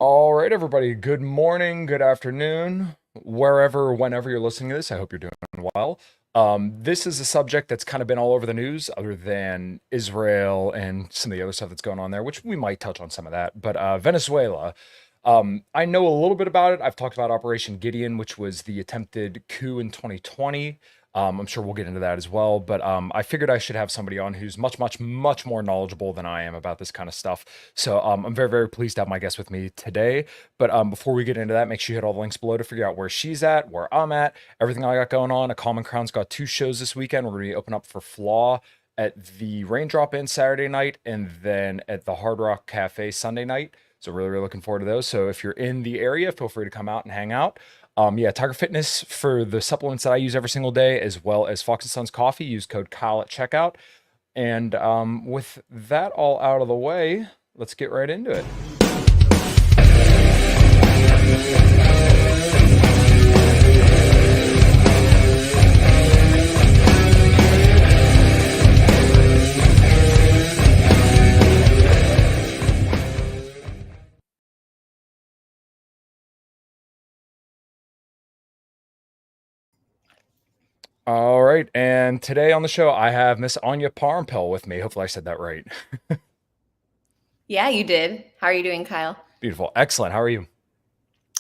All right, everybody. Good morning, good afternoon, wherever, whenever you're listening to this. I hope you're doing well. This is a subject that's kind of been all over the news, other than Israel and some of the other stuff that's going on there, which we might touch on some of that. But Venezuela, I know a little bit about it. I've talked about Operation Gideon, which was the attempted coup in 2020. I'm sure we'll get into that as well, but I figured I should have somebody on who's much, much, much more knowledgeable than I am about this kind of stuff. So I'm very, very pleased to have my guest with me today. But before we get into that, make sure you hit all the links below to figure out where she's at, where I'm at, everything I got going on. A Common Crown's got two shows this weekend. We're going to be open up for Flaw at the Raindrop Inn Saturday night and then at the Hard Rock Cafe Sunday night. So really, really looking forward to those. So if you're in the area, feel free to come out and hang out. Yeah, Tiger Fitness for the supplements that I use every single day, as well as Fox and Sons Coffee. Use code Kyle at checkout. And with that all out of the way, let's get right into it. All right, and today on the show, I have Miss Anya Parampil with me. Hopefully, I said that right. Yeah, you did. How are you doing, Kyle? Beautiful. Excellent. How are you?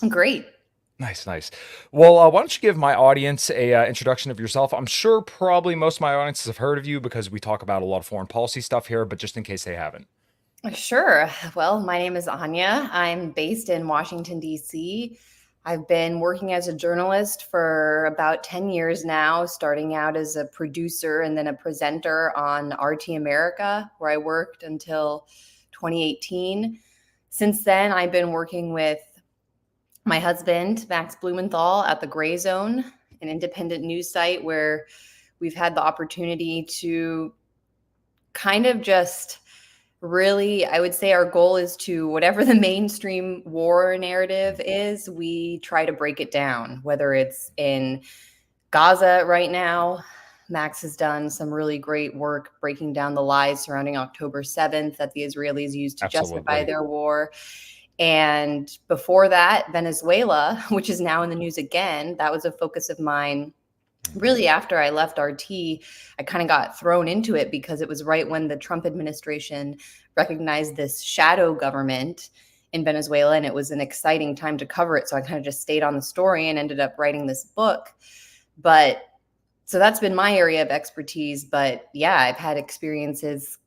Great. Nice, nice. Well, why don't you give my audience a introduction of yourself? I'm sure probably most of my audiences have heard of you because we talk about a lot of foreign policy stuff here, but just in case they haven't. Sure. Well, my name is Anya. I'm based in Washington, D.C. I've been working as a journalist for about 10 years now, starting out as a producer and then a presenter on RT America, where I worked until 2018. Since then, I've been working with my husband, Max Blumenthal, at the Gray Zone, an independent news site where we've had the opportunity to kind of just really, I would say our goal is to whatever the mainstream war narrative is, we try to break it down, whether it's in Gaza right now. Max has done some really great work breaking down the lies surrounding October 7th that the Israelis used to justify Absolutely. their war. And before that, Venezuela, which is now in the news again, that was a focus of mine. Really, after I left RT, I kind of got thrown into it because it was right when the Trump administration recognized this shadow government in Venezuela, and it was an exciting time to cover it. So I kind of just stayed on the story and ended up writing this book. But so that's been my area of expertise. But yeah, I've had experiences.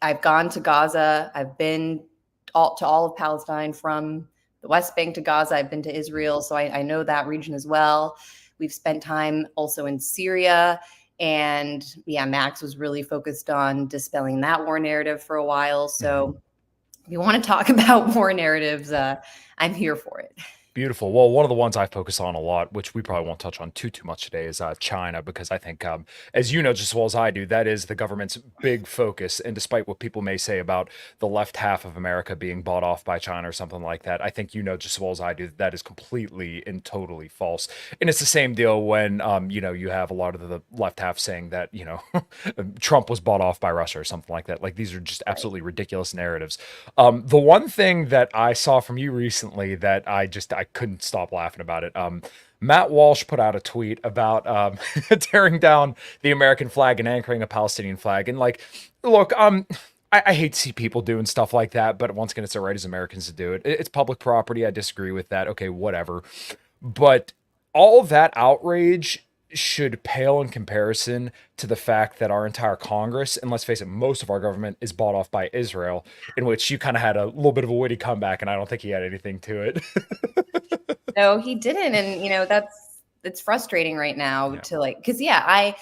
I've gone to Gaza. I've been to all of Palestine, from the West Bank to Gaza. I've been to Israel, so I know that region as well. We've spent time also in Syria. And yeah, Max was really focused on dispelling that war narrative for a while. So if you want to talk about war narratives, I'm here for it. Beautiful. Well, one of the ones I focus on a lot, which we probably won't touch on too much today, is China, because I think, as you know just as well as I do, that is the government's big focus. And despite what people may say about the left half of America being bought off by China or something like that, I think you know just as well as I do that is completely and totally false. And it's the same deal when, you have a lot of the left half saying that, Trump was bought off by Russia or something like that. Like, these are just Right. absolutely ridiculous narratives. The one thing that I saw from you recently that I couldn't stop laughing about it. Matt Walsh put out a tweet about tearing down the American flag and anchoring a Palestinian flag. And like, look, I hate to see people doing stuff like that, but once again, it's our right as Americans to do it. It's public property. I disagree with that. Okay, whatever. But all that outrage should pale in comparison to the fact that our entire Congress, and let's face it, most of our government is bought off by Israel, in which you kind of had a little bit of a witty comeback, and I don't think he had anything to it. No, he didn't. And it's frustrating right now Yeah. to like, because yeah, I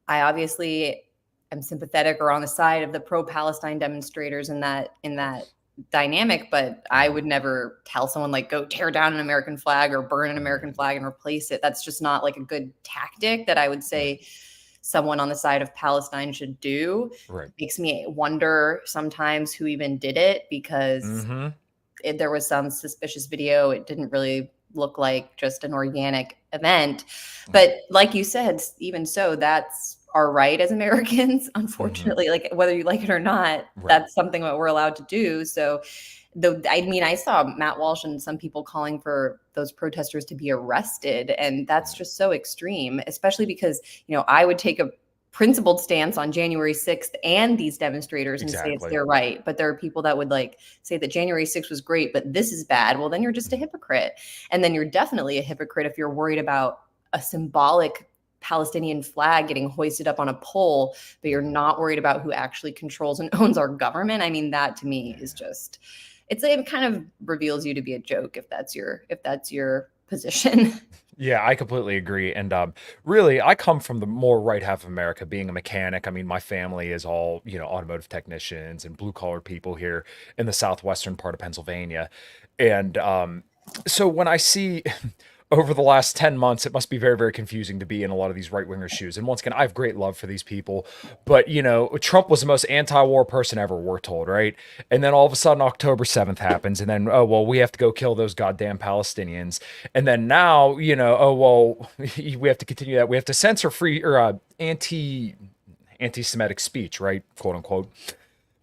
obviously am sympathetic or on the side of the pro-Palestine demonstrators in that dynamic, but I Mhm. would never tell someone like go tear down an American flag or burn an American Mhm. flag and replace it. That's just not like a good tactic that I would Right. say someone on the side of Palestine should do. Right. Makes me wonder sometimes who even did it, because Mm-hmm. there was some suspicious video. It didn't really look like just an organic event. But like you said, even so, that's our right as Americans, Mm-hmm. unfortunately. Like, whether you like it or not, Right. that's something that we're allowed to do. So though, I mean, I saw Matt Walsh and some people calling for those protesters to be arrested, and that's Right. just so extreme, especially because, I would take a principled stance on January 6th and these demonstrators and say it's Exactly. their right. But there are people that would like say that January 6th was great, but this is bad. Well, then you're just a Mhm. hypocrite. And then you're definitely a hypocrite if you're worried about a symbolic Palestinian flag getting hoisted up on a pole, but you're Mhm. not worried about who actually controls and owns our government. I mean, that to me is Yeah. just, it kind of reveals you to be a joke if that's your position. Yeah, I completely agree. And really, I come from the more right half of America, being a mechanic. I mean, my family is all, automotive technicians and blue collar people here in the southwestern part of Pennsylvania. And so when I see over the last 10 months, it must be very, very confusing to be in a lot of these right wingers' shoes. And once again, I have great love for these people. But, Trump was the most anti war person ever, we're told, right? And then all of a sudden, October 7th happens. And then, oh, well, we have to go kill those goddamn Palestinians. And then now, oh, well, we have to continue that. We have to censor free or anti-Semitic speech, right? Quote unquote.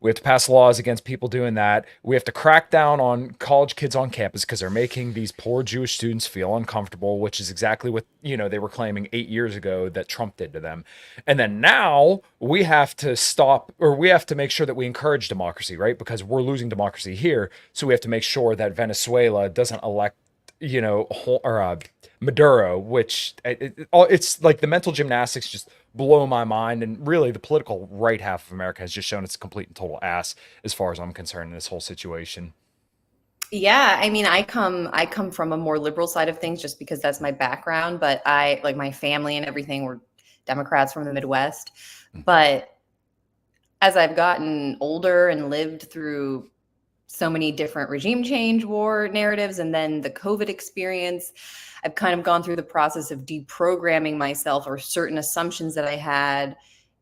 We have to pass laws against people doing that. We have to crack down on college kids on campus because they're making these poor Jewish students feel uncomfortable, which is exactly what, they were claiming 8 years ago that Trump did to them. And then now we have to stop, or we have to make sure that we encourage democracy, right? Because we're losing democracy here. So we have to make sure that Venezuela doesn't elect, Maduro, which it's like the mental gymnastics just blow my mind. And really, the political right half of America has just shown it's a complete and total ass as far as I'm concerned in this whole situation. Yeah, I mean, I come from a more liberal side of things just because that's my background, but I like my family and everything were Democrats from the Midwest. Mhm. But as I've gotten older and lived through so many different regime change war narratives and then the COVID experience, I've kind of gone through the process of deprogramming myself or certain assumptions that I had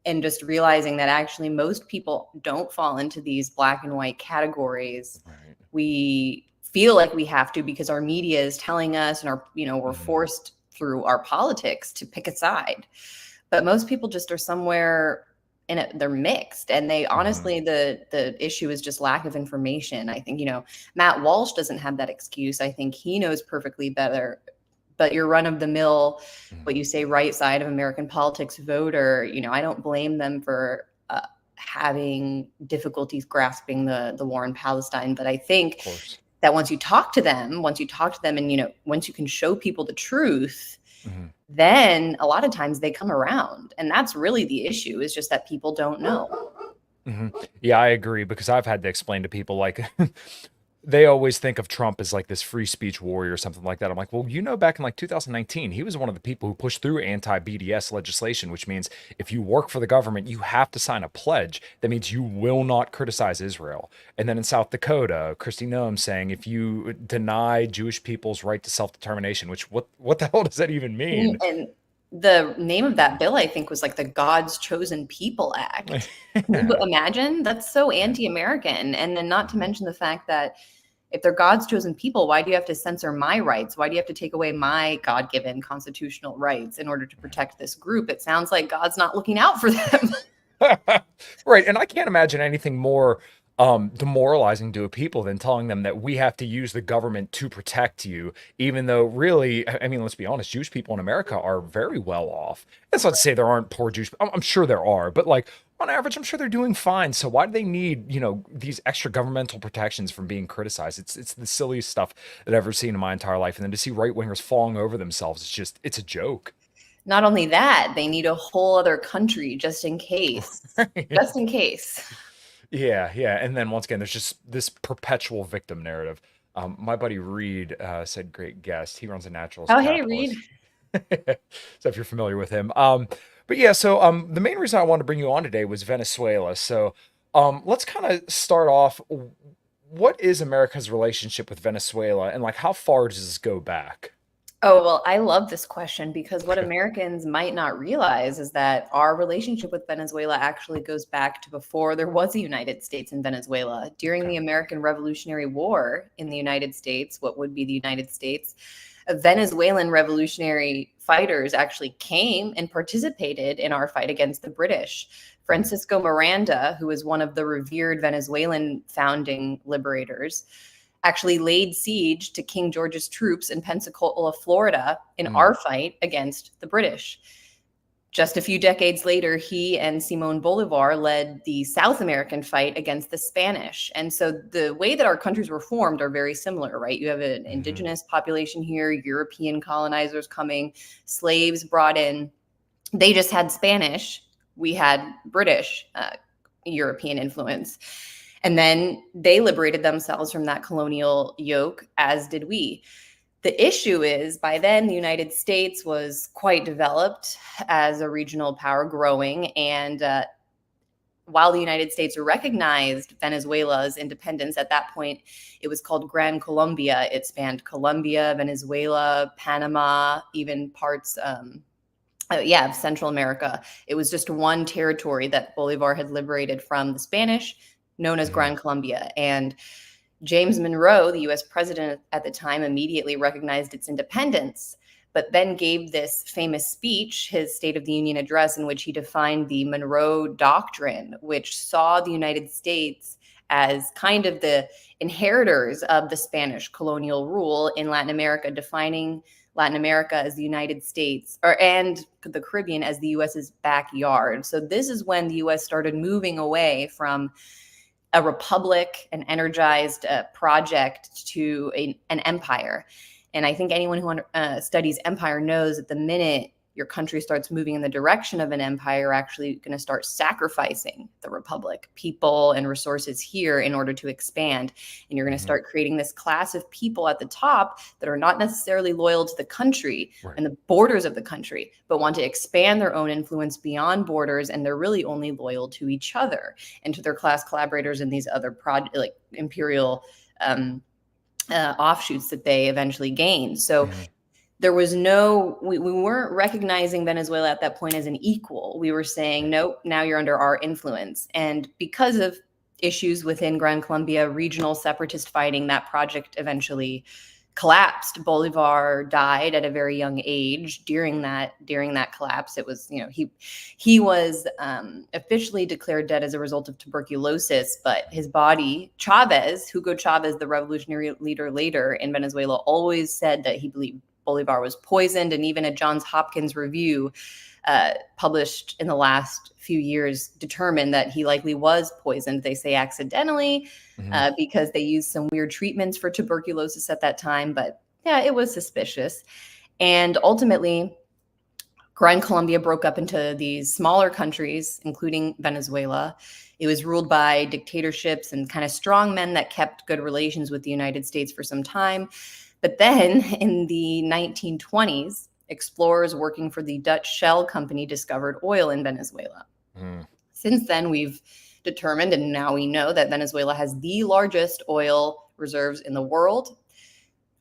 and just realizing that actually most people don't fall into these black and white categories. Right. We feel like we have to because our media is telling us and we're Mhm. forced through our politics to pick a side. But most people just are somewhere in it, they're mixed, and they Mhm. honestly, the issue is just lack of information. I think, Matt Walsh doesn't have that excuse. I think he knows perfectly better. But your run of the mill, what Mhm. you say, right side of American politics voter, I don't blame them for having difficulties grasping the war in Palestine. But I Of think course. that once you talk to them and, once you can show people the truth, Mhm. then a lot of times they come around. And that's really the issue, is just that people don't know. Mhm. Yeah, I agree because I've had to explain to people like they always think of Trump as like this free speech warrior or something like that. I'm like, well, back in like 2019, he was one of the people who pushed through anti BDS legislation, which means if you work for the government, you have to sign a pledge. That means you will not criticize Israel. And then in South Dakota, Kristi Noem saying if you deny Jewish people's right to self determination, which what the hell does that even mean? And the name of that bill, I think, was like the God's Chosen People Act. Can you Yeah. imagine? That's so Yeah. anti-American. And then not to Mhm. mention the fact that if they're God's chosen people, why do you have to censor my rights? Why do you have to take away my God-given constitutional rights in order to protect this group? It sounds like God's not looking out for them. Right, and I can't imagine anything more demoralizing to a people than telling them that we have to use the government to protect you, even though really, I mean, let's be honest, Jewish people in America are very well off. That's not to say there aren't poor Jewish. I'm sure there are, but like on average, I'm sure they're doing fine. So why do they need, these extra governmental protections from being criticized? It's the silliest stuff that I've ever seen in my entire life. And then to see right wingers falling over themselves, it's a joke. Not only that, they need a whole other country just in case. Just in case. Yeah, yeah. And then once again, there's just this perpetual victim narrative. My buddy Reed said, great guest. He runs a naturalist Oh, hey, Reed. capitalist. So if you're familiar with him. But yeah, so the main reason I wanted to bring you on today was Venezuela. So let's kind of start off. What is America's relationship with Venezuela and like how far does this go back? Oh, well, I love this question because what Americans might not realize is that our relationship with Venezuela actually goes back to before there was a United States in Venezuela. During Okay. the American Revolutionary War in the United States, what would be the United States, Venezuelan revolutionary fighters actually came and participated in our fight against the British. Francisco Miranda, who was one of the revered Venezuelan founding liberators, actually laid siege to King George's troops in Pensacola, Florida, in our fight against the British. Just a few decades later, he and Simón Bolívar led the South American fight against the Spanish. And so the way that our countries were formed are very similar, right? You have an indigenous population here, European colonizers coming, slaves brought in. They just had Spanish. We had British European influence. And then they liberated themselves from that colonial yoke, as did we. The issue is, by then, the United States was quite developed as a regional power, growing. And while the United States recognized Venezuela's independence, at that point, it was called Gran Colombia. It spanned Colombia, Venezuela, Panama, even parts of Central America. It was just one territory that Bolivar had liberated from the Spanish, known as Gran Colombia. And James Monroe, the US president at the time, immediately recognized its independence, but then gave this famous speech, his State of the Union address, in which he defined the Monroe Doctrine, which saw the United States as kind of the inheritors of the Spanish colonial rule in Latin America, defining Latin America as the United States, and the Caribbean as the US's backyard. So this is when the US started moving away from a republic, an energized project, to an empire. And I think anyone who studies empire knows that the minute your country starts moving in the direction of an empire, you're actually going to start sacrificing the republic, people and resources here, in order to expand. And you're going to start creating this class of people at the top that are not necessarily loyal to the country and the borders of the country, but want to expand their own influence beyond borders. And they're really only loyal to each other and to their class collaborators in these other like imperial offshoots that they eventually gained. So there was we weren't recognizing Venezuela at that point as an equal. We were saying, nope, now you're under our influence. And because of issues within Gran Colombia, regional separatist fighting, that project eventually collapsed. Bolivar died at a very young age during that collapse. It was, he was officially declared dead as a result of tuberculosis, but his body, Hugo Chavez, the revolutionary leader later in Venezuela, always said that he believed Bolivar was poisoned. And even a Johns Hopkins review published in the last few years determined that he likely was poisoned. They say accidentally, because they used some weird treatments for tuberculosis at that time. But yeah, it was suspicious. And ultimately, Gran Colombia broke up into these smaller countries, including Venezuela. It was ruled by dictatorships and kind of strong men that kept good relations with the United States for some time. But then in the 1920s, explorers working for the Dutch Shell Company discovered oil in Venezuela. Since then, we've determined, and now we know, that Venezuela has the largest oil reserves in the world,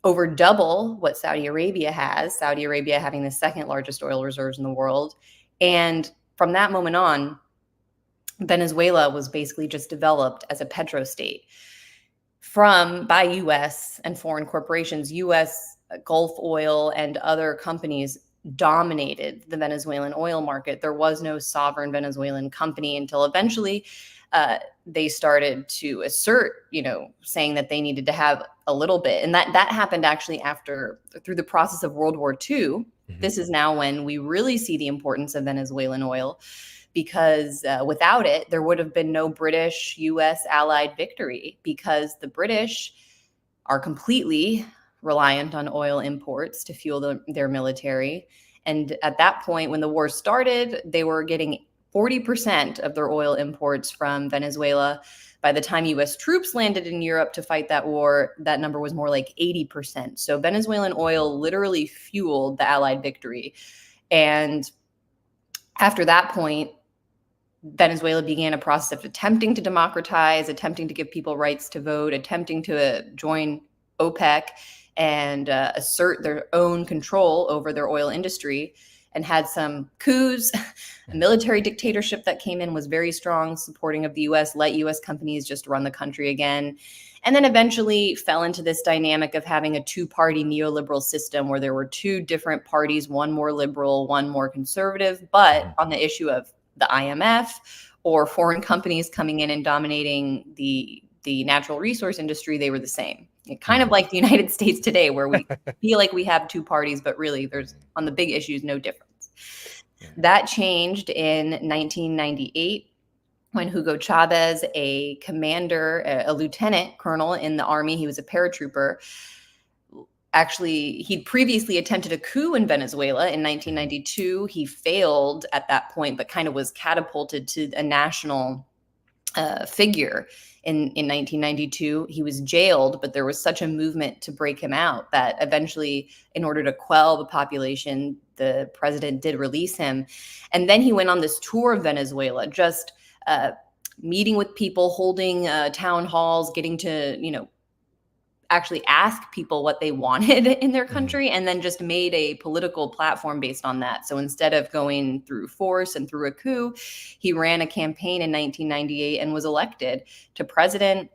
over double what Saudi Arabia has, Saudi Arabia having the second largest oil reserves in the world. And from that moment on, Venezuela was basically just developed as a petrostate by U.S. and foreign corporations. U.S. Gulf Oil and other companies dominated the Venezuelan oil market. There was no sovereign Venezuelan company until eventually they started to assert, saying that they needed to have a little bit. And that happened actually through the process of World War II. This is now when we really see the importance of Venezuelan oil, because without it, there would have been no British U.S. allied victory, because the British are completely reliant on oil imports to fuel their military. And at that point, when the war started, they were getting 40% of their oil imports from Venezuela. By the time U.S. troops landed in Europe to fight that war, that number was more like 80%. So Venezuelan oil literally fueled the allied victory. And after that point, Venezuela began a process of attempting to democratize, attempting to give people rights to vote, attempting to join OPEC and assert their own control over their oil industry. and had some coups. A military dictatorship that came in was very strong, supporting of the US, let US companies just run the country again. And then eventually fell into this dynamic of having a two-party neoliberal system where there were two different parties, one more liberal, one more conservative. But on the issue of the IMF or foreign companies coming in and dominating the natural resource industry, they were the same. Kind of like the United States today, where we feel like we have two parties, but really there's, on the big issues, no difference. That changed in 1998 when Hugo Chavez, a commander, a lieutenant colonel in the army, he was a paratrooper. Actually, he'd previously attempted a coup in Venezuela in 1992. He failed at that point, but kind of was catapulted to a national figure in 1992. He was jailed, but there was such a movement to break him out that eventually, in order to quell the population, the president did release him. And then he went on this tour of Venezuela, just meeting with people, holding town halls, getting to, actually ask people what they wanted in their country, and then just made a political platform based on that. So instead of going through force and through a coup, he ran a campaign in 1998 and was elected to president.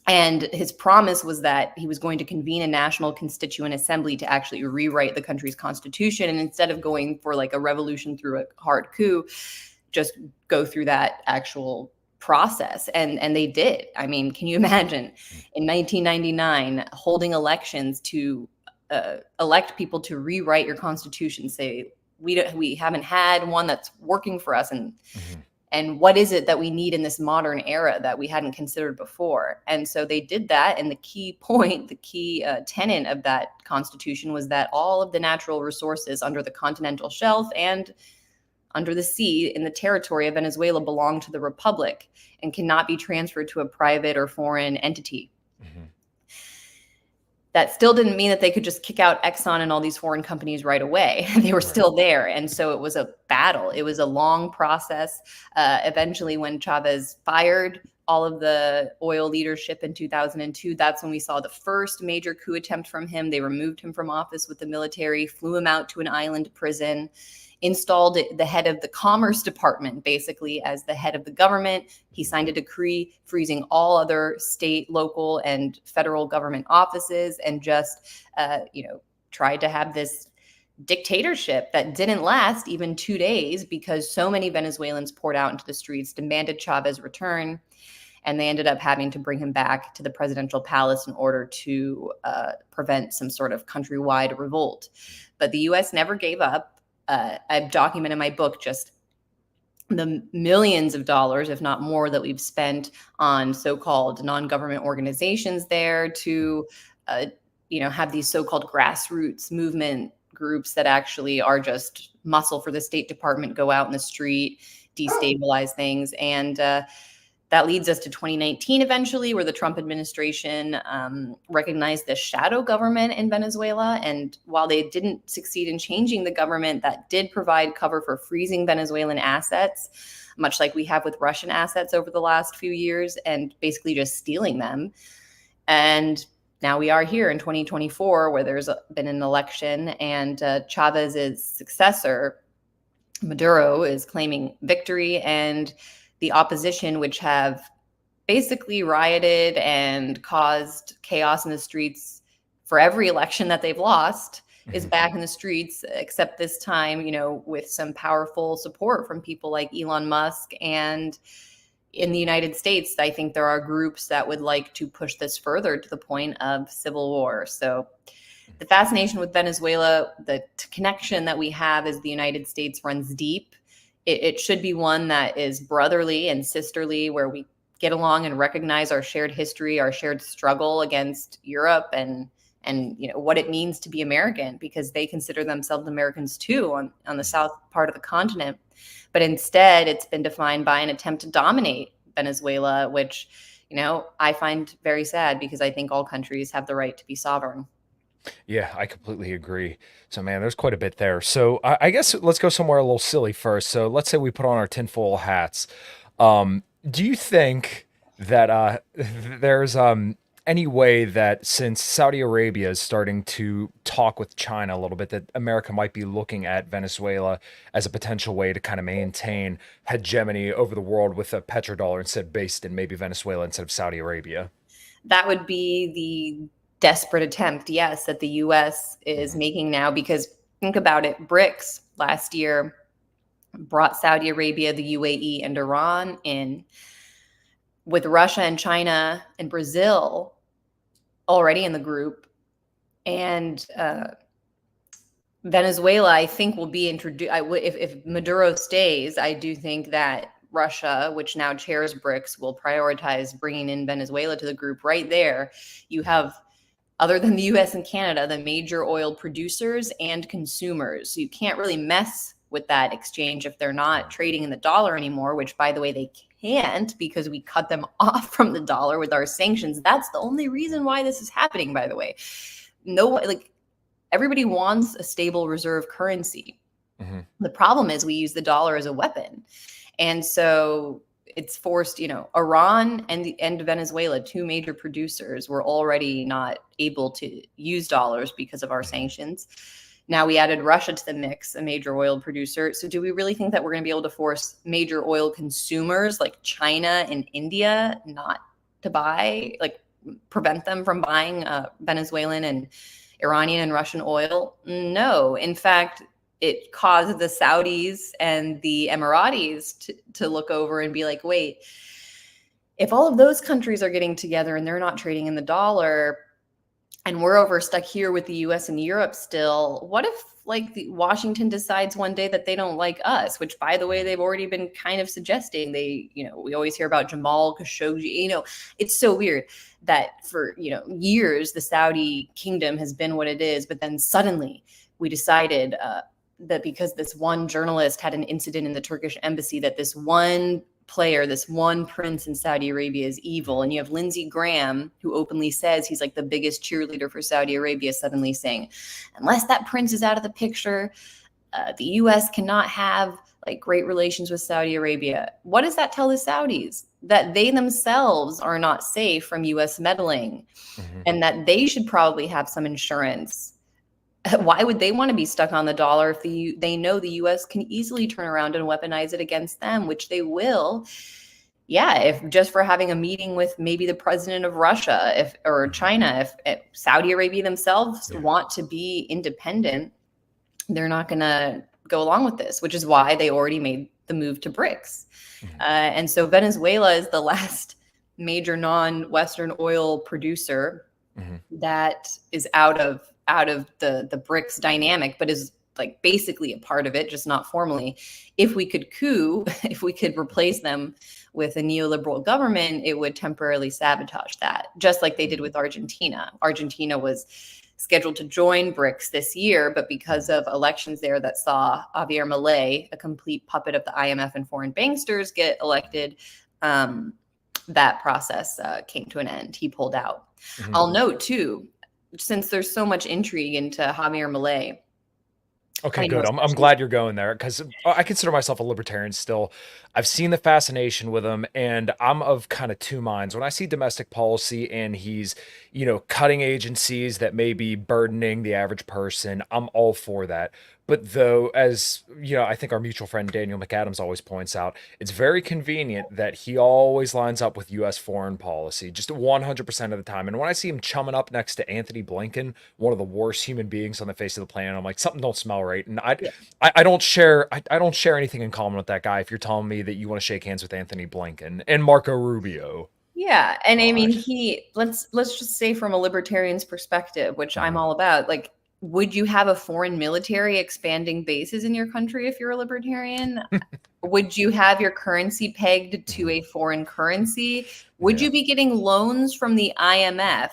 And his promise was that he was going to convene a national constituent assembly to actually rewrite the country's constitution. And instead of going for like a revolution through a hard coup, just go through that actual process. And they did. I mean, can you imagine in 1999 holding elections to elect people to rewrite your constitution, say we haven't had one that's working for us, and what is it that we need in this modern era that we hadn't considered before? And so they did that. And the key point, the key tenet of that constitution was that all of the natural resources under the continental shelf and under the sea in the territory of Venezuela belong to the republic and cannot be transferred to a private or foreign entity. That still didn't mean that they could just kick out Exxon and all these foreign companies right away. They were still there. And so it was a battle. It was a long process. Eventually, when Chavez fired all of the oil leadership in 2002, that's when we saw the first major coup attempt from him. They removed him from office with the military, flew him out to an island prison, installed the head of the Commerce Department basically as the head of the government. He signed a decree freezing all other state, local, and federal government offices, and just, tried to have this dictatorship that didn't last even 2 days because so many Venezuelans poured out into the streets, demanded Chavez return, and they ended up having to bring him back to the presidential palace in order to prevent some sort of countrywide revolt. But the U.S. never gave up. I've documented in my book just the millions of dollars, if not more, that we've spent on so-called non-government organizations there to, have these so-called grassroots movement groups that actually are just muscle for the State Department, go out in the street, destabilize things. And that leads us to 2019 eventually, where the Trump administration recognized the shadow government in Venezuela. And while they didn't succeed in changing the government, that did provide cover for freezing Venezuelan assets, much like we have with Russian assets over the last few years, and basically just stealing them. And now we are here in 2024, where there's been an election, and Chavez's successor, Maduro, is claiming victory, and the opposition, which have basically rioted and caused chaos in the streets for every election that they've lost, is back in the streets, except this time, with some powerful support from people like Elon Musk. And in the United States, I think there are groups that would like to push this further to the point of civil war. So the fascination with Venezuela, the connection that we have as the United States runs deep. It should be one that is brotherly and sisterly, where we get along and recognize our shared history, our shared struggle against Europe, and what it means to be American, because they consider themselves Americans too on the south part of the continent. But instead, it's been defined by an attempt to dominate Venezuela, which, I find very sad, because I think all countries have the right to be sovereign. Yeah, I completely agree. So, man, there's quite a bit there. So, I guess let's go somewhere a little silly first. So, let's say we put on our tinfoil hats. Do you think that there's any way that since Saudi Arabia is starting to talk with China a little bit, that America might be looking at Venezuela as a potential way to kind of maintain hegemony over the world with a petrodollar instead based in maybe Venezuela instead of Saudi Arabia? That would be the desperate attempt, yes, that the US is Hmm. making now, because think about it, BRICS last year brought Saudi Arabia, the UAE, and Iran in, with Russia and China and Brazil already in the group. And Venezuela, I think, will be introduced. If Maduro stays, I do think that Russia, which now chairs BRICS, will prioritize bringing in Venezuela to the group. Right there, you have, other than the US and Canada, the major oil producers and consumers. So you can't really mess with that exchange if they're not trading in the dollar anymore, which, by the way, they can't because we cut them off from the dollar with our sanctions. That's the only reason why this is happening, by the way. No, like, everybody wants a stable reserve currency. Hmm. The problem is we use the dollar as a weapon. And so it's forced, Iran and Venezuela, two major producers, were already not able to use dollars because of our sanctions. Now we added Russia to the mix, a major oil producer. So do we really think that we're going to be able to force major oil consumers like China and India not to buy, like prevent them from buying Venezuelan and Iranian and Russian oil? No. In fact, it caused the Saudis and the Emiratis to look over and be like, wait, if all of those countries are getting together and they're not trading in the dollar, and we're over stuck here with the US and Europe still, what if like Washington decides one day that they don't like us, which, by the way, they've already been kind of suggesting. We always hear about Jamal Khashoggi. It's so weird that for, years, the Saudi kingdom has been what it is. But then suddenly we decided that because this one journalist had an incident in the Turkish embassy, that this one player, this one prince in Saudi Arabia is evil. And you have Lindsey Graham, who openly says he's like the biggest cheerleader for Saudi Arabia, suddenly saying, unless that prince is out of the picture, the US cannot have like great relations with Saudi Arabia. What does that tell the Saudis? That they themselves are not safe from US meddling, Hmm. and that they should probably have some insurance. Why would they want to be stuck on the dollar if they know the US can easily turn around and weaponize it against them, which they will? Yeah, if just for having a meeting with maybe the president of Russia, or China, if Saudi Arabia themselves Yeah. want to be independent, they're not going to go along with this, which is why they already made the move to BRICS. Hmm. And so Venezuela is the last major non-Western oil producer Hmm. that is out of the BRICS dynamic, but is like basically a part of it, just not formally. If we could if we could replace them with a neoliberal government, it would temporarily sabotage that, just like they did with Argentina. Argentina was scheduled to join BRICS this year, but because of elections there that saw Javier Milei, a complete puppet of the IMF and foreign banksters, get elected, that process came to an end. He pulled out. Hmm. I'll note too, since there's so much intrigue into Javier Milei, Okay, I know good. I'm especially. glad you're going there because I consider myself a libertarian still. I've seen the fascination with him, and I'm of kind of two minds. When I see domestic policy and he's, cutting agencies that may be burdening the average person, I'm all for that. But though, as I think our mutual friend Daniel McAdams always points out, it's very convenient that he always lines up with U.S. foreign policy, just 100% of the time. And when I see him chumming up next to Anthony Blinken, one of the worst human beings on the face of the planet, I'm like, something don't smell right. And Yeah. I don't share I don't share anything in common with that guy. If you're telling me that you want to shake hands with Anthony Blinken and Marco Rubio, Yeah, and I mean, gosh. let's just say, from a libertarian's perspective, which I'm Hmm. all about, like, would you have a foreign military expanding bases in your country if you're a libertarian? Would you have your currency pegged to Hmm. a foreign currency? Would Yeah. you be getting loans from the IMF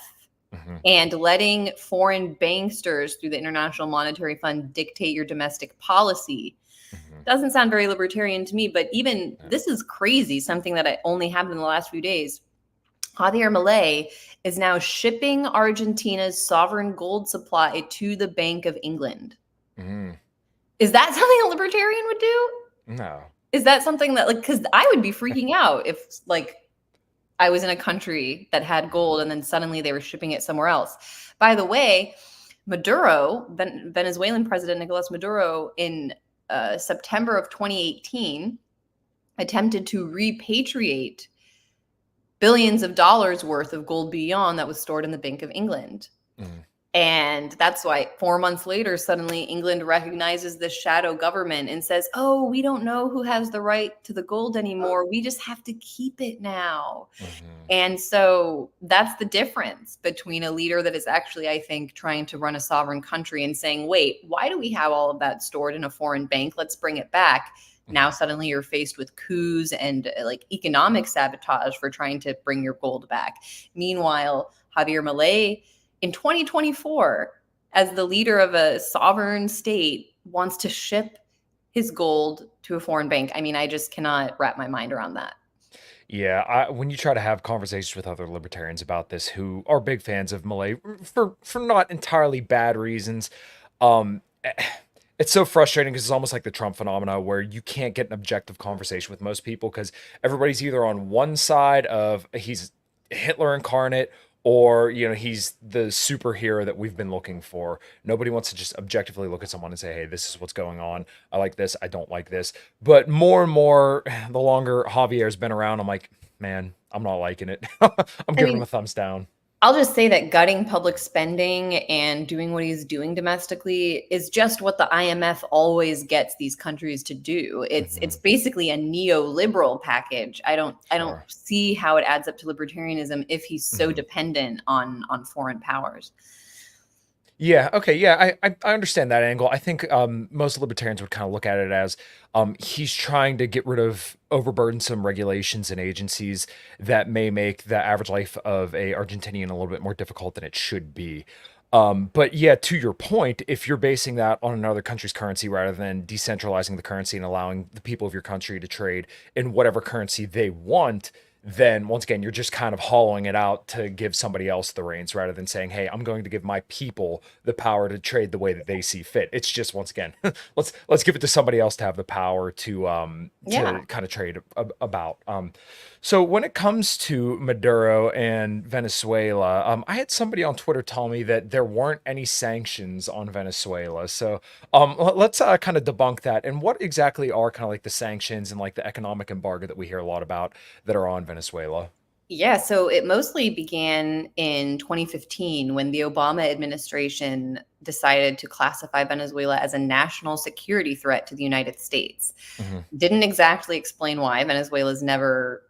Hmm. and letting foreign banksters through the International Monetary Fund dictate your domestic policy? Hmm. Doesn't sound very libertarian to me, but even Yeah. this is crazy, something that I only happened in the last few days. Javier Milei is now shipping Argentina's sovereign gold supply to the Bank of England. Hmm. Is that something a libertarian would do? No. Is that something that, like, because I would be freaking out if, like, I was in a country that had gold and then suddenly they were shipping it somewhere else. By the way, Venezuelan President Nicolas Maduro, in September of 2018, attempted to repatriate billions of dollars worth of gold bullion that was stored in the Bank of England. Mm. And that's why 4 months later, suddenly England recognizes the shadow government and says, oh, we don't know who has the right to the gold anymore. We just have to keep it now. Mm-hmm. And so that's the difference between a leader that is actually, I think, trying to run a sovereign country and saying, wait, why do we have all of that stored in a foreign bank? Let's bring it back. Now suddenly you're faced with coups and like economic sabotage for trying to bring your gold back. Meanwhile, Javier Milei in 2024, as the leader of a sovereign state, wants to ship his gold to a foreign bank. I mean, I just cannot wrap my mind around that. Yeah, when you try to have conversations with other libertarians about this who are big fans of Malay for not entirely bad reasons, eh, it's so frustrating because it's almost like the Trump phenomena where you can't get an objective conversation with most people because everybody's either on one side of he's Hitler incarnate or he's the superhero that we've been looking for. Nobody wants to just objectively look at someone and say, hey, this is what's going on. I like this, I don't like this. But more and more, the longer Javier's been around, I'm like, man, I'm not liking it. I'm I giving him mean, a thumbs down. I'll just say that gutting public spending and doing what he's doing domestically is just what the IMF always gets these countries to do. It's Hmm. basically a neoliberal package. I don't Sure. see how it adds up to libertarianism if he's so Hmm. dependent on foreign powers. Yeah. Okay. Yeah. I understand that angle. I think most libertarians would kind of look at it as he's trying to get rid of overburdensome regulations and agencies that may make the average life of a Argentinian a little bit more difficult than it should be. But yeah, to your point, if you're basing that on another country's currency rather than decentralizing the currency and allowing the people of your country to trade in whatever currency they want, then once again, you're just kind of hollowing it out to give somebody else the reins rather than saying, hey, I'm going to give my people the power to trade the way that they see fit. It's just once again, let's give it to somebody else to have the power Yeah. to kind of trade about. So when it comes to Maduro and Venezuela, I had somebody on Twitter tell me that there weren't any sanctions on Venezuela. So let's kind of debunk that. And what exactly are kind of like the sanctions and like the economic embargo that we hear a lot about that are on Venezuela? Yeah, so it mostly began in 2015 when the Obama administration decided to classify Venezuela as a national security threat to the United States. Hmm. Didn't exactly explain why. Venezuela's never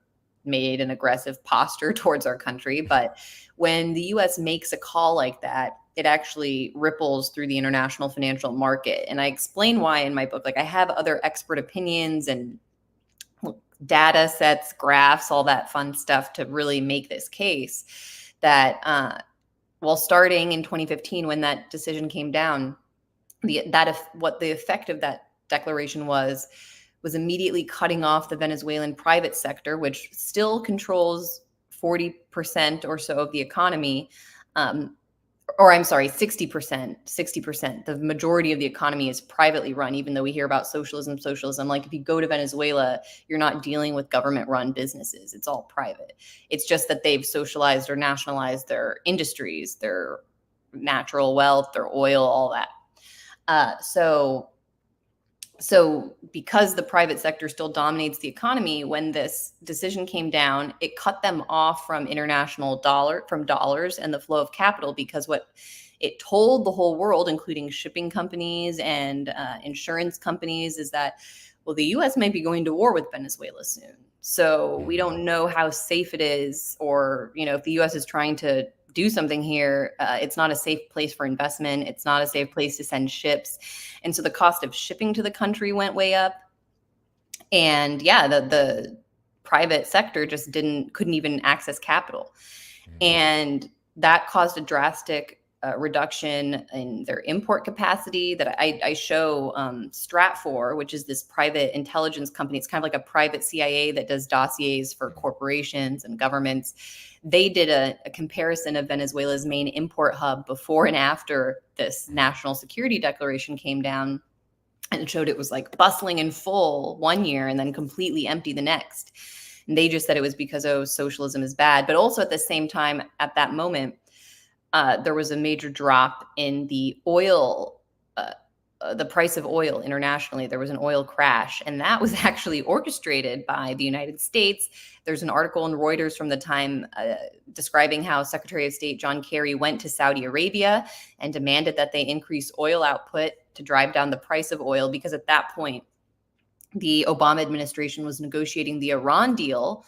made an aggressive posture towards our country, but when the US makes a call like that, it actually ripples through the international financial market. And I explain why in my book. Like I have other expert opinions and data sets, graphs, all that fun stuff to really make this case that starting in 2015 when that decision came down, what the effect of that declaration was immediately cutting off the Venezuelan private sector, which still controls 40% or so of the economy. Or I'm sorry, 60%, 60%. The majority of the economy is privately run, even though we hear about socialism. Like if you go to Venezuela, you're not dealing with government run businesses. It's all private. It's just that they've socialized or nationalized their industries, their natural wealth, their oil, all that. So because the private sector still dominates the economy, when this decision came down, it cut them off from dollars and the flow of capital, because what it told the whole world, including shipping companies and insurance companies, is that, well, the US may be going to war with Venezuela soon. So we don't know how safe it is, or, if the US is trying to do something here, it's not a safe place for investment. It's not a safe place to send ships. And so the cost of shipping to the country went way up. And yeah, the private sector just couldn't even access capital. And that caused a drastic reduction in their import capacity that I show Stratfor, which is this private intelligence company. It's kind of like a private CIA that does dossiers for corporations and governments. They did a comparison of Venezuela's main import hub before and after this national security declaration came down, and it showed it was like bustling and full one year and then completely empty the next. And they just said it was because, oh, socialism is bad. But also at the same time, at that moment, there was a major drop in the oil, the price of oil internationally. There was an oil crash, and that was actually orchestrated by the United States. There's an article in Reuters from the time describing how Secretary of State John Kerry went to Saudi Arabia and demanded that they increase oil output to drive down the price of oil, because at that point, the Obama administration was negotiating the Iran deal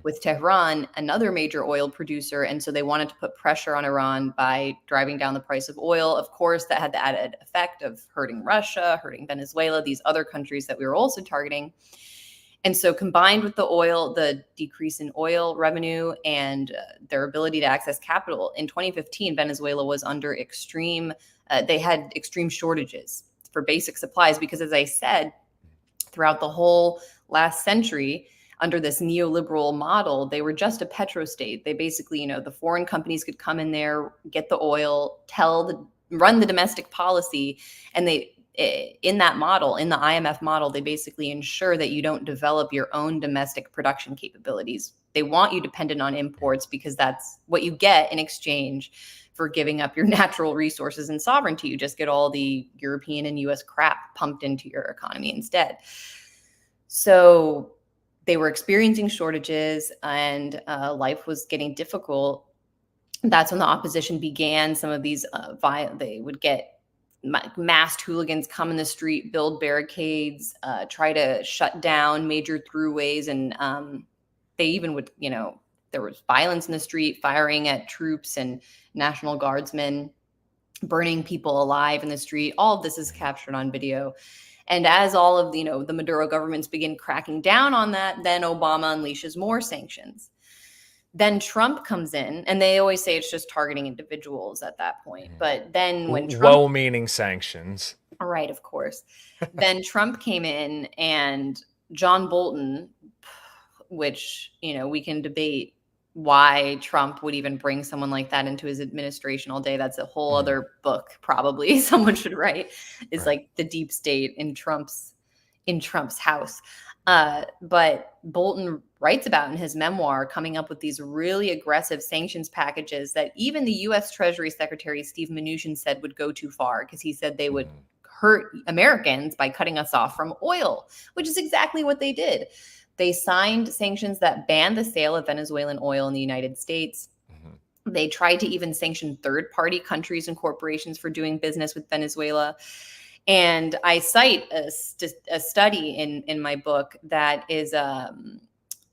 with Tehran, another major oil producer. And so they wanted to put pressure on Iran by driving down the price of oil. Of course, that had the added effect of hurting Russia, hurting Venezuela, these other countries that we were also targeting. And so combined with the decrease in oil revenue and their ability to access capital, in 2015, Venezuela was under they had extreme shortages for basic supplies because, as I said, throughout the whole last century, under this neoliberal model, they were just a petrostate. They basically, the foreign companies could come in there, get the oil, run the domestic policy, and in that model, in the IMF model, they basically ensure that you don't develop your own domestic production capabilities. They want you dependent on imports because that's what you get in exchange for giving up your natural resources and sovereignty. You just get all the European and US crap pumped into your economy instead. So they were experiencing shortages, and life was getting difficult. That's when the opposition began. Some of these they would get masked hooligans come in the street, build barricades, try to shut down major throughways, and they even would, there was violence in the street, firing at troops and National Guardsmen, burning people alive in the street. All of this is captured on video. And as all of the Maduro governments begin cracking down on that, then Obama unleashes more sanctions. Then Trump comes in, and they always say it's just targeting individuals at that point. But then when Trump... Well-meaning sanctions. Right, of course. Then Trump came in, and John Bolton, which, we can debate why Trump would even bring someone like that into his administration all day. That's a whole other book, probably someone should write, is like the deep state in Trump's house. But Bolton writes about in his memoir coming up with these really aggressive sanctions packages that even the U.S. Treasury Secretary Steve Mnuchin said would go too far, because he said they would hurt Americans by cutting us off from oil, which is exactly what they did. They signed sanctions that banned the sale of Venezuelan oil in the United States. They tried to even sanction third-party countries and corporations for doing business with Venezuela. And I cite a study in my book that is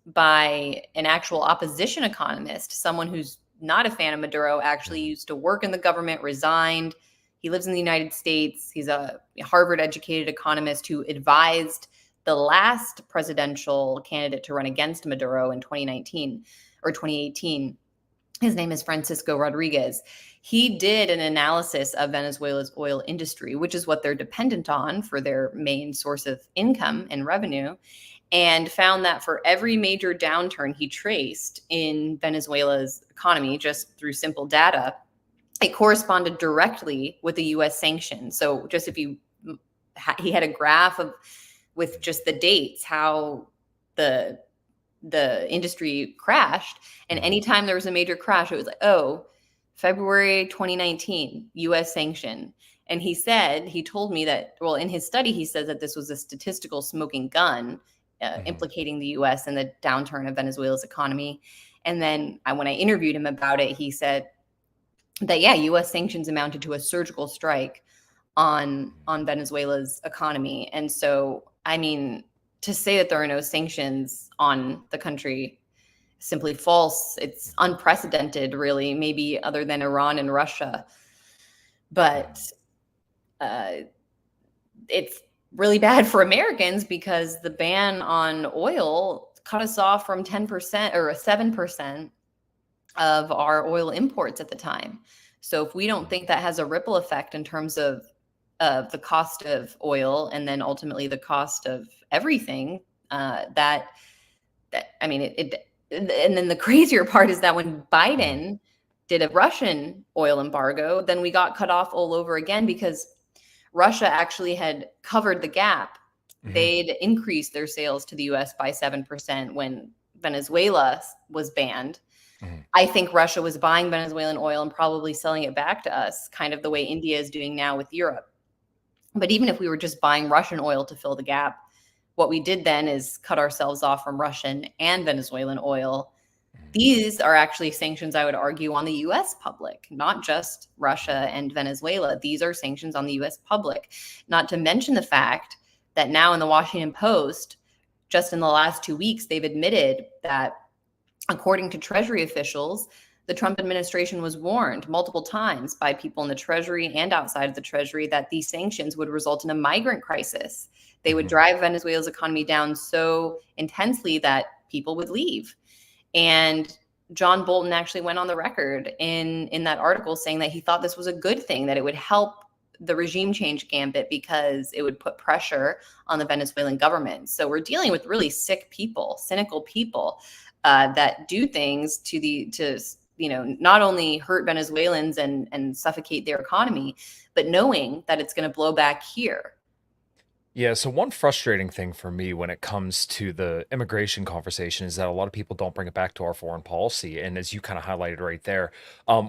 by an actual opposition economist, someone who's not a fan of Maduro, actually used to work in the government, resigned. He lives in the United States. He's a Harvard-educated economist who advised the last presidential candidate to run against Maduro in 2019 or 2018. His name is Francisco Rodriguez. He did an analysis of Venezuela's oil industry, which is what they're dependent on for their main source of income and revenue, and found that for every major downturn he traced in Venezuela's economy, just through simple data, it corresponded directly with the U.S. sanctions. So just he had a graph with just the dates, how the industry crashed. And anytime there was a major crash, it was like, oh, February 2019, U.S. sanction. And he told me that, well, in his study, he says that this was a statistical smoking gun implicating the U.S. and the downturn of Venezuela's economy. And then when I interviewed him about it, he said that, yeah, U.S. sanctions amounted to a surgical strike on Venezuela's economy. And so, I mean, to say that there are no sanctions on the country, simply false. It's unprecedented, really, maybe other than Iran and Russia. But it's really bad for Americans because the ban on oil cut us off from 10% or 7% of our oil imports at the time. So if we don't think that has a ripple effect in terms of the cost of oil and then ultimately the cost of everything, and then the crazier part is that when Biden did a Russian oil embargo, then we got cut off all over again because Russia actually had covered the gap. They'd increased their sales to the U.S. by 7% when Venezuela was banned. Mhm. I think Russia was buying Venezuelan oil and probably selling it back to us, kind of the way India is doing now with Europe. But even if we were just buying Russian oil to fill the gap, what we did then is cut ourselves off from Russian and Venezuelan oil. Mhm. These are actually sanctions, I would argue, on the US public, not just Russia and Venezuela. These are sanctions on the US public, not to mention the fact that now in the Washington Post, just in the last 2 weeks, they've admitted that, according to Treasury officials, the Trump administration was warned multiple times by people in the Treasury and outside of the Treasury that these sanctions would result in a migrant crisis. They would Mhm. drive Venezuela's economy down so intensely that people would leave. And John Bolton actually went on the record in that article saying that he thought this was a good thing, that it would help the regime change gambit because it would put pressure on the Venezuelan government. So we're dealing with really sick people, cynical people that do things to not only hurt Venezuelans and suffocate their economy, but knowing that it's going to blow back here. Yeah, so one frustrating thing for me when it comes to the immigration conversation is that a lot of people don't bring it back to our foreign policy. And as you kind of highlighted right there,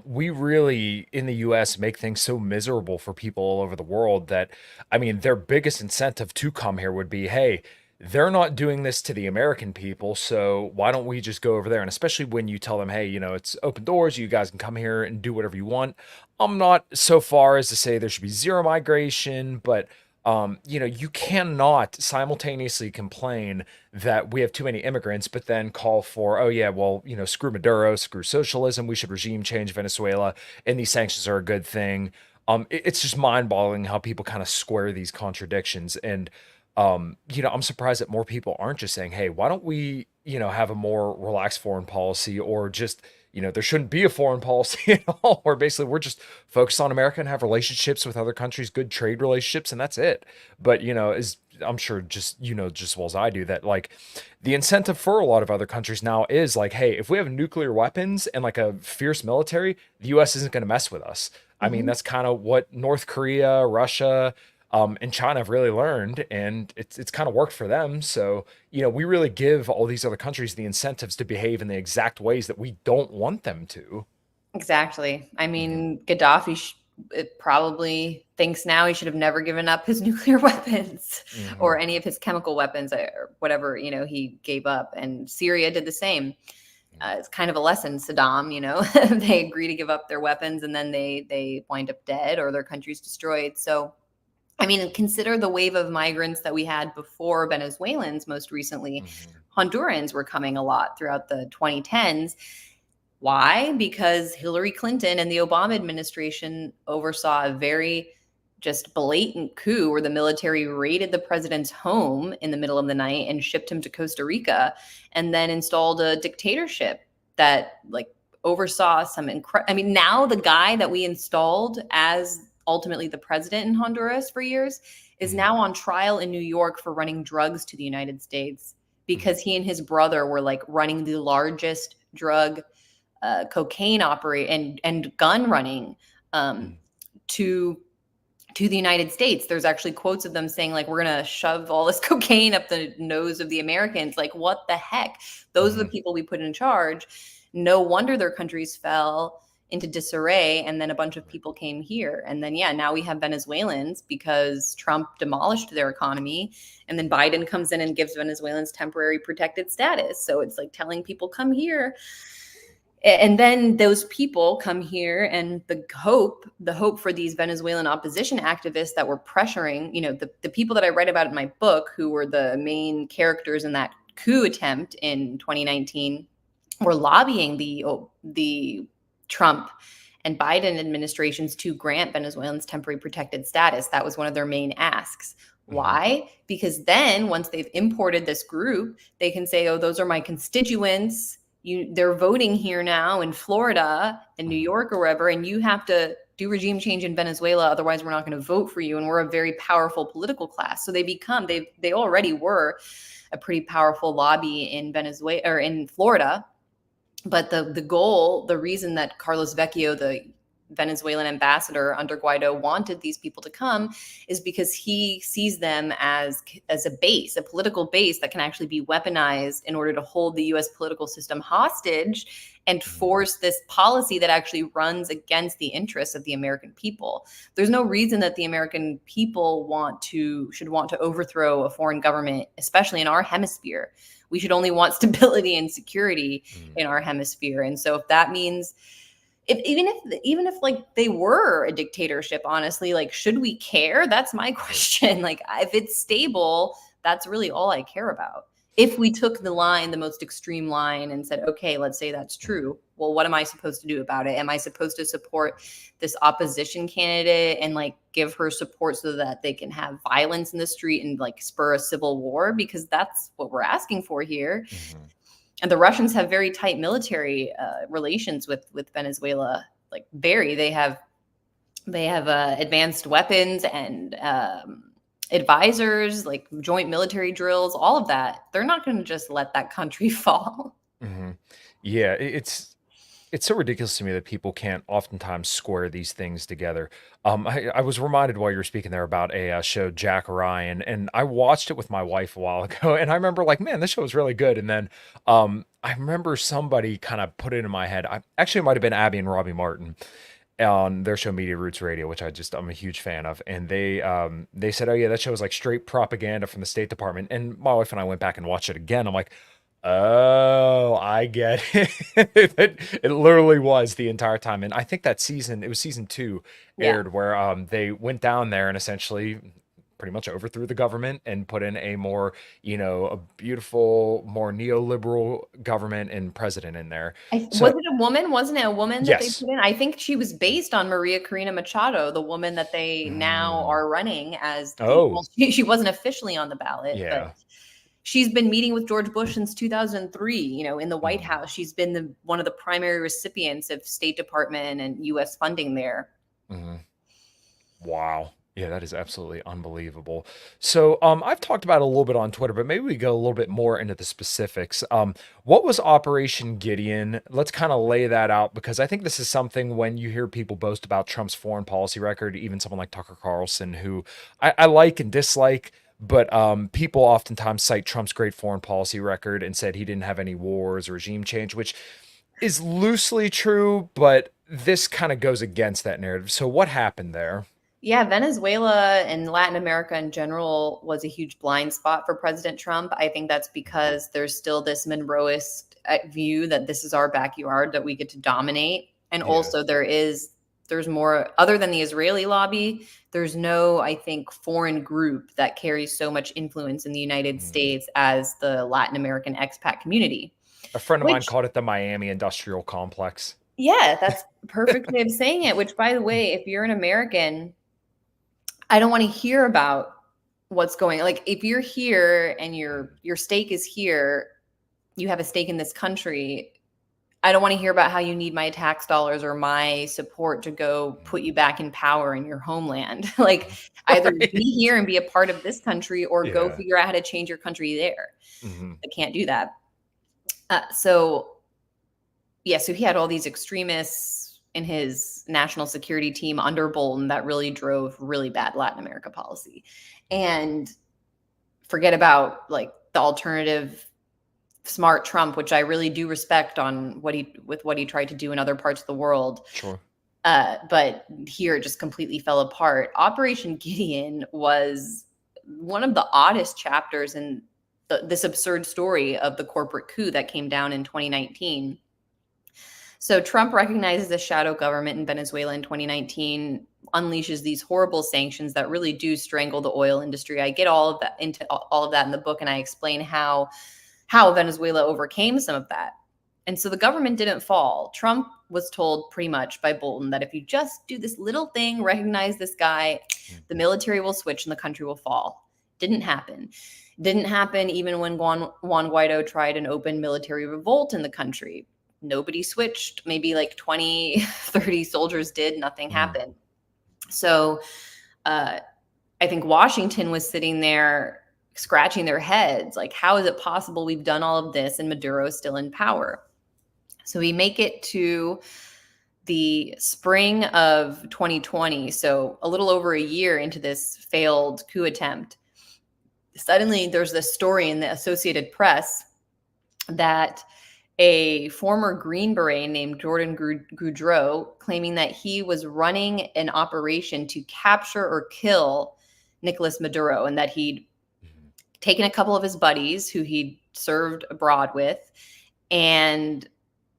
we really in the US make things so miserable for people all over the world that, I mean, their biggest incentive to come here would be, hey, they're not doing this to the American people, so why don't we just go over there? And especially when you tell them, hey, it's open doors, you guys can come here and do whatever you want. I'm not so far as to say there should be zero migration, but you cannot simultaneously complain that we have too many immigrants, but then call for, oh yeah, well, screw Maduro, screw socialism, we should regime change Venezuela, and these sanctions are a good thing. It's just mind-boggling how people kind of square these contradictions. And I'm surprised that more people aren't just saying, hey, why don't we, have a more relaxed foreign policy, or just, there shouldn't be a foreign policy at all, or basically we're just focused on America and have relationships with other countries, good trade relationships, and that's it. But, as I'm sure just, just as well as I do, that like the incentive for a lot of other countries now is like, hey, if we have nuclear weapons and like a fierce military, the US isn't going to mess with us. I mean, Mm-hmm. that's kind of what North Korea, Russia, and China have really learned, and it's kind of worked for them. So, we really give all these other countries the incentives to behave in the exact ways that we don't want them to. Exactly. I Hmm. mean, Gaddafi it probably thinks now he should have never given up his nuclear weapons Hmm. or any of his chemical weapons or whatever, he gave up. And Syria did the same. It's kind of a lesson, Saddam, they agree to give up their weapons and then they wind up dead or their country's destroyed. So, I mean, consider the wave of migrants that we had before Venezuelans. Most recently, Hmm. Hondurans were coming a lot throughout the 2010s. Why? Because Hillary Clinton and the Obama administration oversaw a very just blatant coup where the military raided the president's home in the middle of the night and shipped him to Costa Rica and then installed a dictatorship that like oversaw some I mean, now the guy that we installed as ultimately the president in Honduras for years is Hmm. now on trial in New York for running drugs to the United States Hmm. because he and his brother were like running the largest drug cocaine operate and gun running um, Hmm. to the United States. There's actually quotes of them saying like, we're gonna shove all this cocaine up the nose of the Americans. Like, what the heck? Those are the Hmm. people we put in charge. No wonder their countries fell into disarray, and then a bunch of people came here, and then yeah, now we have Venezuelans because Trump demolished their economy, and then Biden comes in and gives Venezuelans temporary protected status. So it's like telling people come here, and then those people come here, and the hope for these Venezuelan opposition activists that were pressuring, the people that I write about in my book, who were the main characters in that coup attempt in 2019, were lobbying the Trump and Biden administrations to grant Venezuelans temporary protected status. That was one of their main asks. Hmm. Why? Because then once they've imported this group, they can say, oh, those are my constituents. They're voting here now in Florida and New Hmm. York or wherever, and you have to do regime change in Venezuela, otherwise we're not going to vote for you. And we're a very powerful political class. So they already were a pretty powerful lobby in Venezuela or in Florida. But the goal, the reason that Carlos Vecchio, Venezuelan ambassador under Guaido wanted these people to come is because he sees them as a base, a political base that can actually be weaponized in order to hold the US political system hostage and force this policy that actually runs against the interests of the American people. There's no reason that the American people should want to overthrow a foreign government, especially in our hemisphere. We should only want stability and security in our hemisphere. And so if that means even if like they were a dictatorship, honestly, like, should we care? That's my question. Like, if it's stable, that's really all I care about. If we took the most extreme line and said, okay, let's say that's true. Well, what am I supposed to do about it? Am I supposed to support this opposition candidate and like give her support so that they can have violence in the street and like spur a civil war? Because that's what we're asking for here. And the Russians have very tight military relations with Venezuela. Like they have advanced weapons and advisors, like joint military drills, all of that. They're not going to just let that country fall. Yeah, it's so ridiculous to me that people can't oftentimes square these things together. I was reminded while you were speaking there about a show, Jack Ryan, and I watched it with my wife a while ago, and I remember like, man, this show was really good. And then I remember somebody kind of put it in my head. It might have been Abby and Robbie Martin on their show Media Roots Radio, which I'm a huge fan of, and they said, oh yeah, that show was like straight propaganda from the State Department. And my wife and I went back and watched it again. I'm like, oh, I get it. It literally was the entire time. And I think that it was season 2 aired where they went down there and essentially pretty much overthrew the government and put in a more, a beautiful, more neoliberal government and president in there. So, Was it a woman? Wasn't it a woman that they yes. put in? I think she was based on Maria Corina Machado, the woman that they now are running as Oh, she wasn't officially on the ballot, yeah. but she's been meeting with George Bush since 2003, in the White House. She's been one of the primary recipients of State Department and US funding there. Wow. Yeah, that is absolutely unbelievable. So, I've talked about it a little bit on Twitter, but maybe we go a little bit more into the specifics. What was Operation Gideon? Let's kind of lay that out because I think this is something when you hear people boast about Trump's foreign policy record, even someone like Tucker Carlson, who I like and dislike, but people oftentimes cite Trump's great foreign policy record and said he didn't have any wars or regime change, which is loosely true, but this kind of goes against that narrative. So, what happened there? Yeah, Venezuela and Latin America in general was a huge blind spot for President Trump. I think that's because there's still this Monroeist view that this is our backyard, that we get to dominate. And also there's more, other than the Israeli lobby, there's no, I think, foreign group that carries so much influence in the United States as the Latin American expat community. A friend of mine called it the Miami Industrial Complex. Yeah, that's a perfect way of saying it, which, by the way, if you're an American, I don't want to hear about what's going on. Like, if you're here and your stake is here, you have a stake in this country, I don't want to hear about how you need my tax dollars or my support to go put you back in power in your homeland. Like, either be here and be a part of this country or go figure out how to change your country there. I can't do that. So he had all these extremists in his national security team under Bolton that really drove really bad Latin America policy. And forget about like the alternative smart Trump, which I really do respect on what he tried to do in other parts of the world. Sure. But here it just completely fell apart. Operation Gideon was one of the oddest chapters in this absurd story of the corporate coup that came down in 2019. So Trump recognizes a shadow government in Venezuela in 2019, unleashes these horrible sanctions that really do strangle the oil industry. I get all of that in the book, and I explain how Venezuela overcame some of that. And so the government didn't fall. Trump was told pretty much by Bolton that if you just do this little thing, recognize this guy, the military will switch and the country will fall. Didn't happen. Didn't happen even when Juan Guaido tried an open military revolt in the country. Nobody switched. Maybe like 20, 30 soldiers did. Nothing happened. So I think Washington was sitting there scratching their heads. Like, how is it possible we've done all of this and Maduro is still in power? So we make it to the spring of 2020, so a little over a year into this failed coup attempt, suddenly there's this story in the Associated Press that a former Green Beret named Jordan Goudreau claiming that he was running an operation to capture or kill Nicolas Maduro, and that he'd taken a couple of his buddies who he'd served abroad with and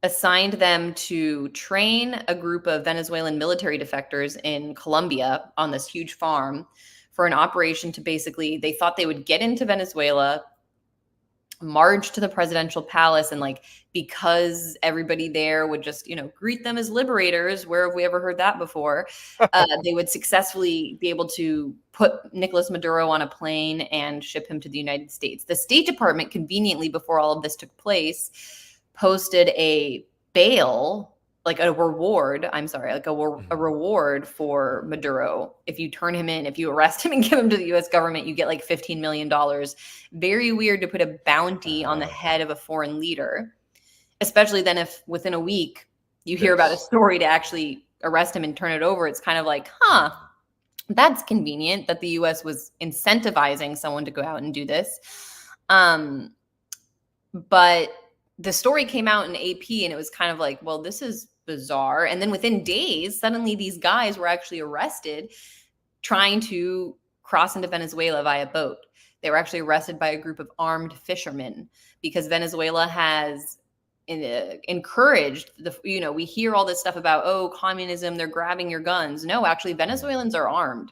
assigned them to train a group of Venezuelan military defectors in Colombia on this huge farm for an operation to basically, they thought they would get into Venezuela, march to the presidential palace, and like, because everybody there would just, you know, greet them as liberators, where have we ever heard that before, they would successfully be able to put Nicolas Maduro on a plane and ship him to the United States. The State Department, conveniently before all of this took place, posted a bail, like a reward, I'm sorry, like a reward for Maduro. If you turn him in, if you arrest him and give him to the US government, you get like $15 million. Very weird to put a bounty on the head of a foreign leader, especially then if within a week you hear about a story to actually arrest him and turn it over. It's kind of like, huh, that's convenient that the US was incentivizing someone to go out and do this. But the story came out in AP and it was kind of like, well, this is bizarre. And then within days, suddenly these guys were actually arrested trying to cross into Venezuela via boat. They were actually arrested by a group of armed fishermen because Venezuela has encouraged the, you know, we hear all this stuff about, oh, communism, they're grabbing your guns. No, actually, Venezuelans are armed.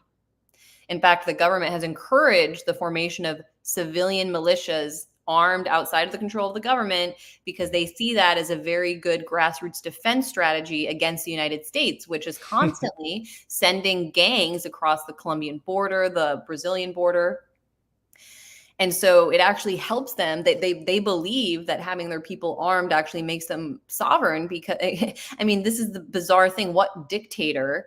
In fact, the government has encouraged the formation of civilian militias armed outside of the control of the government because they see that as a very good grassroots defense strategy against the United States, which is constantly sending gangs across the Colombian border, the Brazilian border. And so it actually helps them. They believe that having their people armed actually makes them sovereign because, I mean, this is the bizarre thing. What dictator,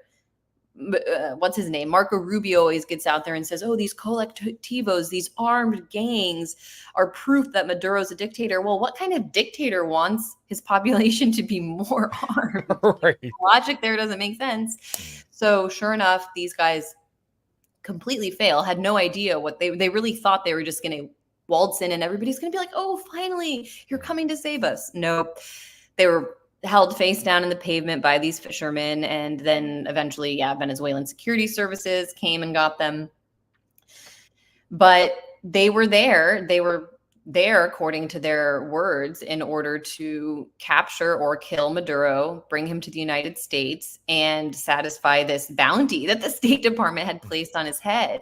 what's his name? Marco Rubio always gets out there and says, oh, these colectivos, these armed gangs are proof that Maduro's a dictator. Well, what kind of dictator wants his population to be more armed? Right. Logic there doesn't make sense. So sure enough, these guys completely fail, had no idea what they really thought they were just going to waltz in and everybody's going to be like, oh, finally, you're coming to save us. Nope. They were held face down in the pavement by these fishermen. And then eventually, Venezuelan security services came and got them. But they were there. They were there, according to their words, in order to capture or kill Maduro, bring him to the United States, and satisfy this bounty that the State Department had placed on his head.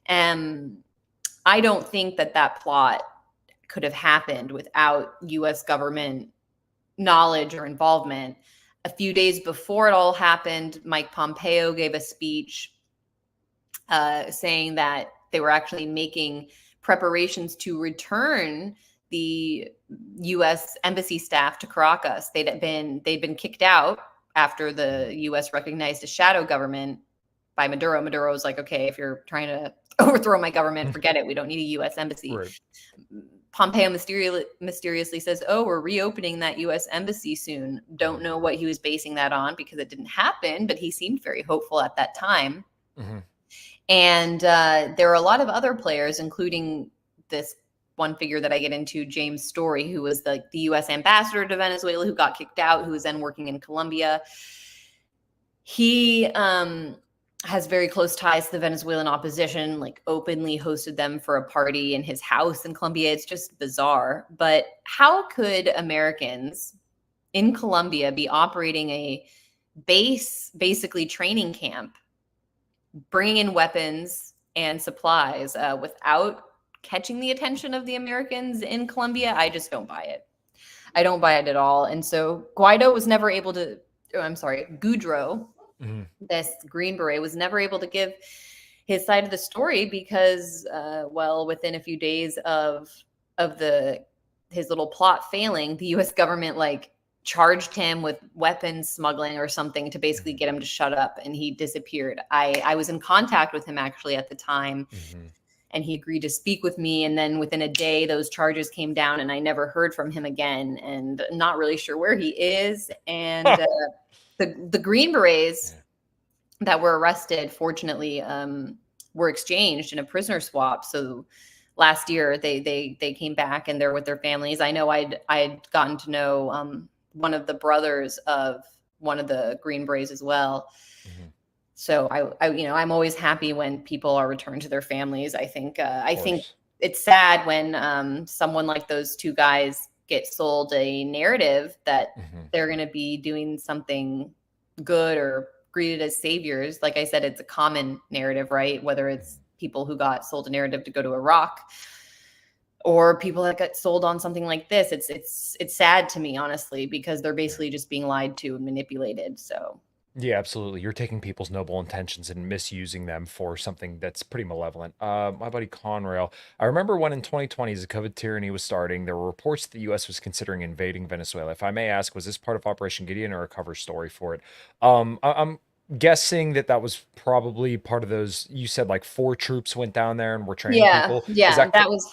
I don't think that plot could have happened without U.S. government knowledge or involvement. A few days before it all happened, Mike Pompeo gave a speech saying that they were actually making preparations to return the U.S. embassy staff to Caracas. They'd been kicked out after the U.S. recognized a shadow government by Maduro. Maduro was like, okay, if you're trying to overthrow my government, forget it. We don't need a U.S. embassy. Right. Pompeo mysteriously says, oh, we're reopening that U.S. embassy soon. Don't know what he was basing that on because it didn't happen, but he seemed very hopeful at that time. Mm-hmm. And there are a lot of other players, including this one figure that I get into, James Story, who was the U.S. ambassador to Venezuela, who got kicked out, who was then working in Colombia. He has very close ties to the Venezuelan opposition, like openly hosted them for a party in his house in Colombia. It's just bizarre. But how could Americans in Colombia be operating a base, basically training camp, bringing in weapons and supplies without catching the attention of the Americans in Colombia? I just don't buy it. I don't buy it at all. And so Goudreau, mm-hmm. This Green Beret, was never able to give his side of the story because, within a few days of his little plot failing, the U.S. government charged him with weapons smuggling or something to basically get him to shut up, and he disappeared. I was in contact with him actually at the time, mm-hmm. and he agreed to speak with me. And then within a day, those charges came down, and I never heard from him again. And not really sure where he is. And The Green Berets Yeah. that were arrested, fortunately, were exchanged in a prisoner swap. So last year they came back and they're with their families. I know I'd gotten to know one of the brothers of one of the Green Berets as well. Mhm. So I'm always happy when people are returned to their families. Of I think course. it's sad when someone like those two guys get sold a narrative that Mhm. they're going to be doing something good or greeted as saviors. Like I said, it's a common narrative, right? Whether it's Mhm. people who got sold a narrative to go to Iraq or people that got sold on something like this. It's sad to me, honestly, because they're Yeah. basically just being lied to and manipulated. So Yeah, absolutely. You're taking people's noble intentions and misusing them for something that's pretty malevolent. My buddy Conrail, I remember when in 2020, as the COVID tyranny was starting, there were reports that the U.S. was considering invading Venezuela. If I may ask, was this part of Operation Gideon or a cover story for it? I'm guessing that that was probably part of those. You said like 4 troops went down there and were training yeah, people. Is yeah, that correct?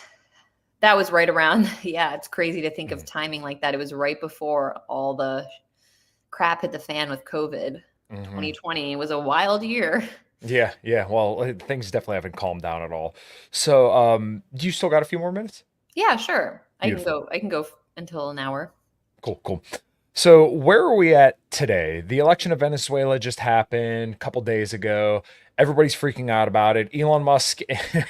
that was right around. Yeah, it's crazy to think of Mhm. timing like that. It was right before all the crap hit the fan with COVID. Mhm. 2020 was a wild year. Yeah, yeah. Well, things definitely haven't calmed down at all. So, do you still got a few more minutes? Yeah, sure. Beautiful. I can go until an hour. Cool, cool. So, where are we at today? The election of Venezuela just happened a couple days ago. Everybody's freaking out about it. Elon Musk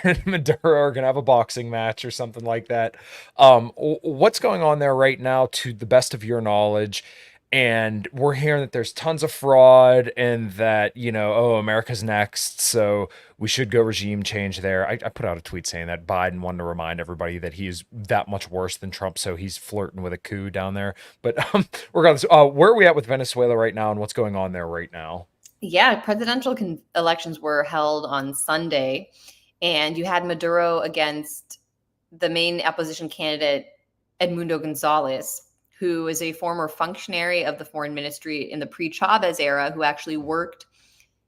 and Maduro are going to have a boxing match or something like that. What's going on there right now, to the best of your knowledge? And we're hearing that there's tons of fraud and that, oh, America's next. So we should go regime change there. I put out a tweet saying that Biden wanted to remind everybody that he is that much worse than Trump. So he's flirting with a coup down there. But regardless, where are we at with Venezuela right now and what's going on there right now? Yeah, presidential elections were held on Sunday, and you had Maduro against the main opposition candidate, Edmundo Gonzalez, who is a former functionary of the foreign ministry in the pre Chavez era, who actually worked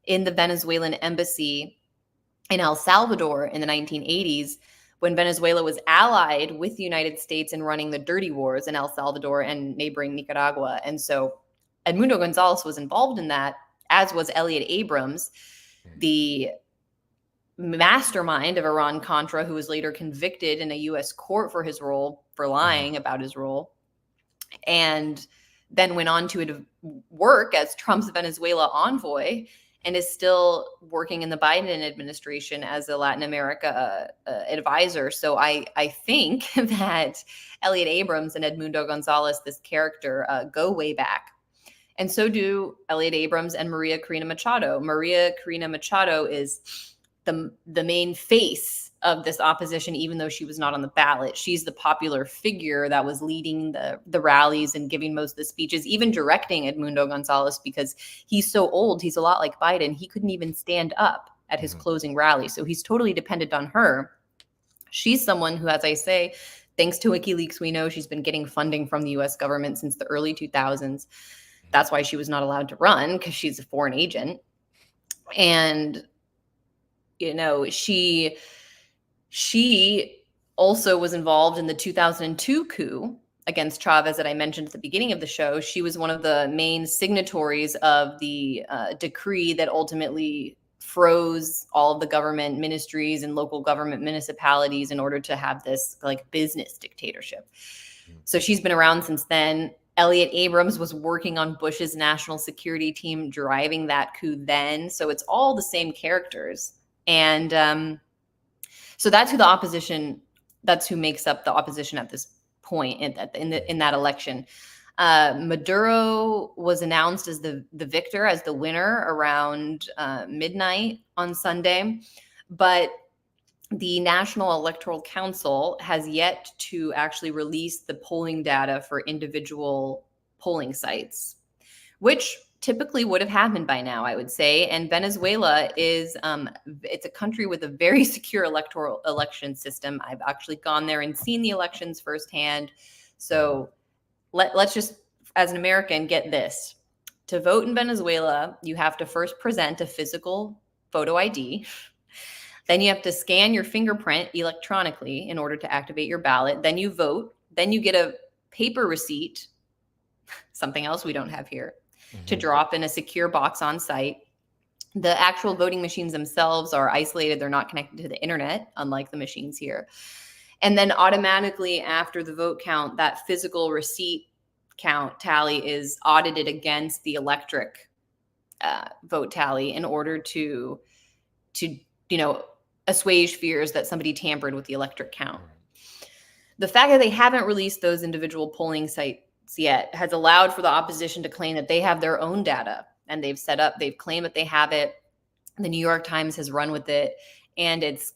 in the Venezuelan embassy in El Salvador in the 1980s when Venezuela was allied with the United States in running the dirty wars in El Salvador and neighboring Nicaragua. And so Edmundo Gonzalez was involved in that, as was Elliot Abrams, the mastermind of Iran Contra, who was later convicted in a U.S. court for his role, for Mhm. lying about his role, and then went on to work as Trump's Venezuela envoy and is still working in the Biden administration as a Latin America advisor. So I think that Elliot Abrams and Edmundo Gonzalez, this character, go way back. And so do Elliot Abrams and Maria Corina Machado. Maria Corina Machado is the main face of this opposition, even though she was not on the ballot. She's the popular figure that was leading the rallies and giving most of the speeches, even directing Edmundo Gonzalez, because he's so old. He's a lot like Biden. He couldn't even stand up at his Mhm. closing rally. So he's totally dependent on her. She's someone who, as I say, thanks to WikiLeaks, we know she's been getting funding from the US government since the early 2000s. That's why she was not allowed to run, because she's a foreign agent. And, she also was involved in the 2002 coup against Chavez that I mentioned at the beginning of the show. She was one of the main signatories of the decree that ultimately froze all of the government ministries and local government municipalities in order to have this like business dictatorship. So she's been around since then. Elliot Abrams was working on Bush's national security team, driving that coup then. So it's all the same characters. And so that's who the opposition, that's who makes up the opposition at this point in that election. Maduro was announced as the victor, as the winner around midnight on Sunday, but the National Electoral Council has yet to actually release the polling data for individual polling sites, which typically would have happened by now, I would say. And Venezuela is it's a country with a very secure electoral election system. I've actually gone there and seen the elections firsthand. So let's just, as an American, get this. To vote in Venezuela, you have to first present a physical photo ID. Then you have to scan your fingerprint electronically in order to activate your ballot. Then you vote. Then you get a paper receipt, something else we don't have here. to Hmm. drop in a secure box on site. The actual voting machines themselves are isolated. They're not connected to the internet, unlike the machines here. And then automatically after the vote count, that physical receipt count tally is audited against the electric vote tally in order to assuage fears that somebody tampered with the electric count. The fact that they haven't released those individual polling sites yet has allowed for the opposition to claim that they have their own data, and they've claimed that they have it. The New York Times has run with it, and it's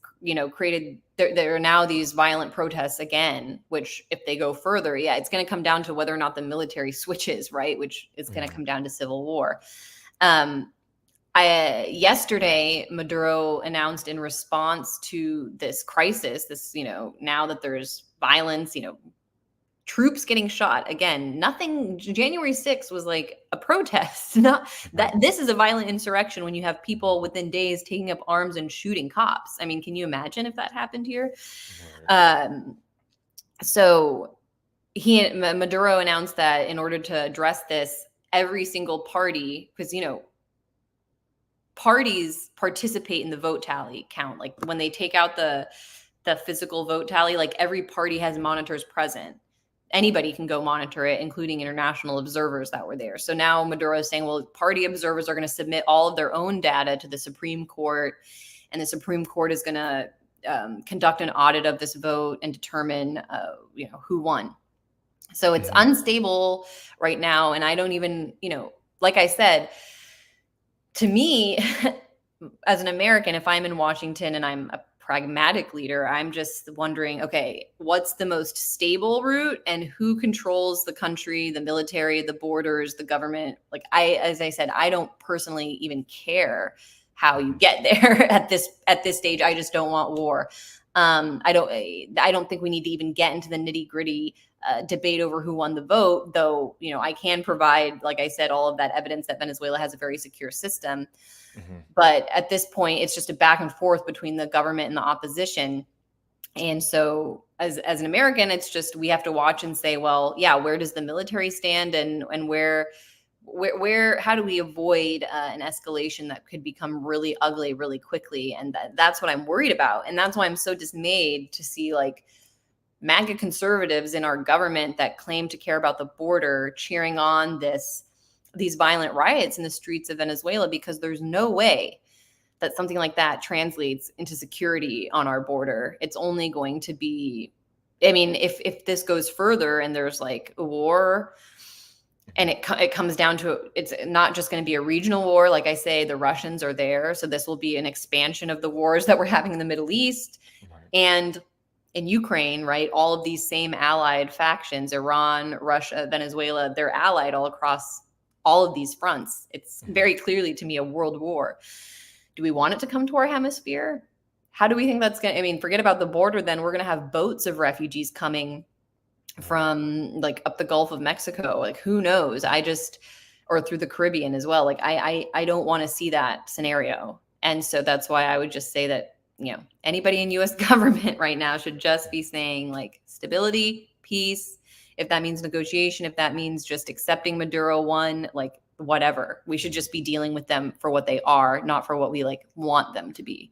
created there are now these violent protests again, which if they go further, yeah, it's going to come down to whether or not the military switches, right, which is going to come down to civil war. Yesterday, Maduro announced in response to this crisis, now that there's violence, troops getting shot again. Nothing. January 6th was like a protest. Not that this is a violent insurrection when you have people within days taking up arms and shooting cops. I mean, can you imagine if that happened here? So Maduro announced that in order to address this, every single party, because parties participate in the vote tally count. Like when they take out the physical vote tally, like every party has monitors present. Anybody can go monitor it, including international observers that were there. So now Maduro is saying, well, party observers are going to submit all of their own data to the Supreme Court, and the Supreme Court is going to conduct an audit of this vote and determine, who won. So it's unstable right now, and I don't even, like I said, to me, as an American, if I'm in Washington and I'm a pragmatic leader, I'm just wondering, okay, what's the most stable route and who controls the country, the military, the borders, the government? Like as I said, I don't personally even care how you get there at this stage. I just don't want war. I don't think we need to even get into the nitty-gritty debate over who won the vote, though, I can provide, like I said, all of that evidence that Venezuela has a very secure system. But at this point, it's just a back and forth between the government and the opposition. And so as an American, it's just, we have to watch and say, well, yeah, where does the military stand, and where, how do we avoid an escalation that could become really ugly really quickly? And that's what I'm worried about. And that's why I'm so dismayed to see like MAGA conservatives in our government that claim to care about the border cheering on these violent riots in the streets of Venezuela, because there's no way that something like that translates into security on our border. It's only going to be, I mean, if this goes further and there's like a war, and it comes down to, it's not just going to be a regional war. Like I say, the Russians are there. So this will be an expansion of the wars that we're having in the Middle East. And in Ukraine, right? All of these same allied factions, Iran, Russia, Venezuela, they're allied all across all of these fronts. It's very clearly to me a world war. Do we want it to come to our hemisphere? How do we think that's going to, I mean, forget about the border, then we're going to have boats of refugees coming from like up the Gulf of Mexico. Like who knows? Or through the Caribbean as well. Like I don't want to see that scenario. And so that's why I would just say that, anybody in US government right now should just be saying like stability, peace. If that means negotiation, if that means just accepting Maduro won, like whatever, we should just be dealing with them for what they are, not for what we like want them to be.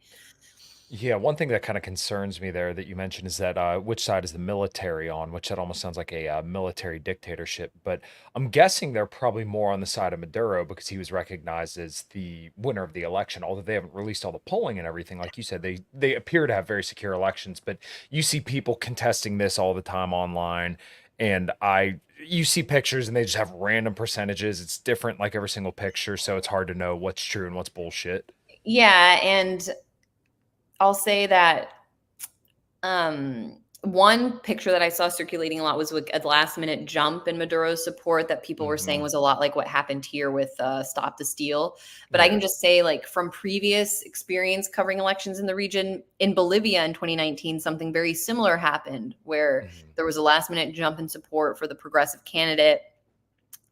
Yeah, one thing that kind of concerns me there that you mentioned is that which side is the military on, which that almost sounds like a military dictatorship. But I'm guessing they're probably more on the side of Maduro because he was recognized as the winner of the election. Although they haven't released all the polling and everything, like you said, they appear to have very secure elections. But you see people contesting this all the time online, and you see pictures and they just have random percentages. It's different like every single picture, so it's hard to know what's true and what's bullshit. Yeah, and I'll say that one picture that I saw circulating a lot was like a last minute jump in Maduro's support that people were saying was a lot like what happened here with Stop the Steal. But I can just say, like, from previous experience covering elections in the region, in Bolivia in 2019, something very similar happened where there was a last minute jump in support for the progressive candidate.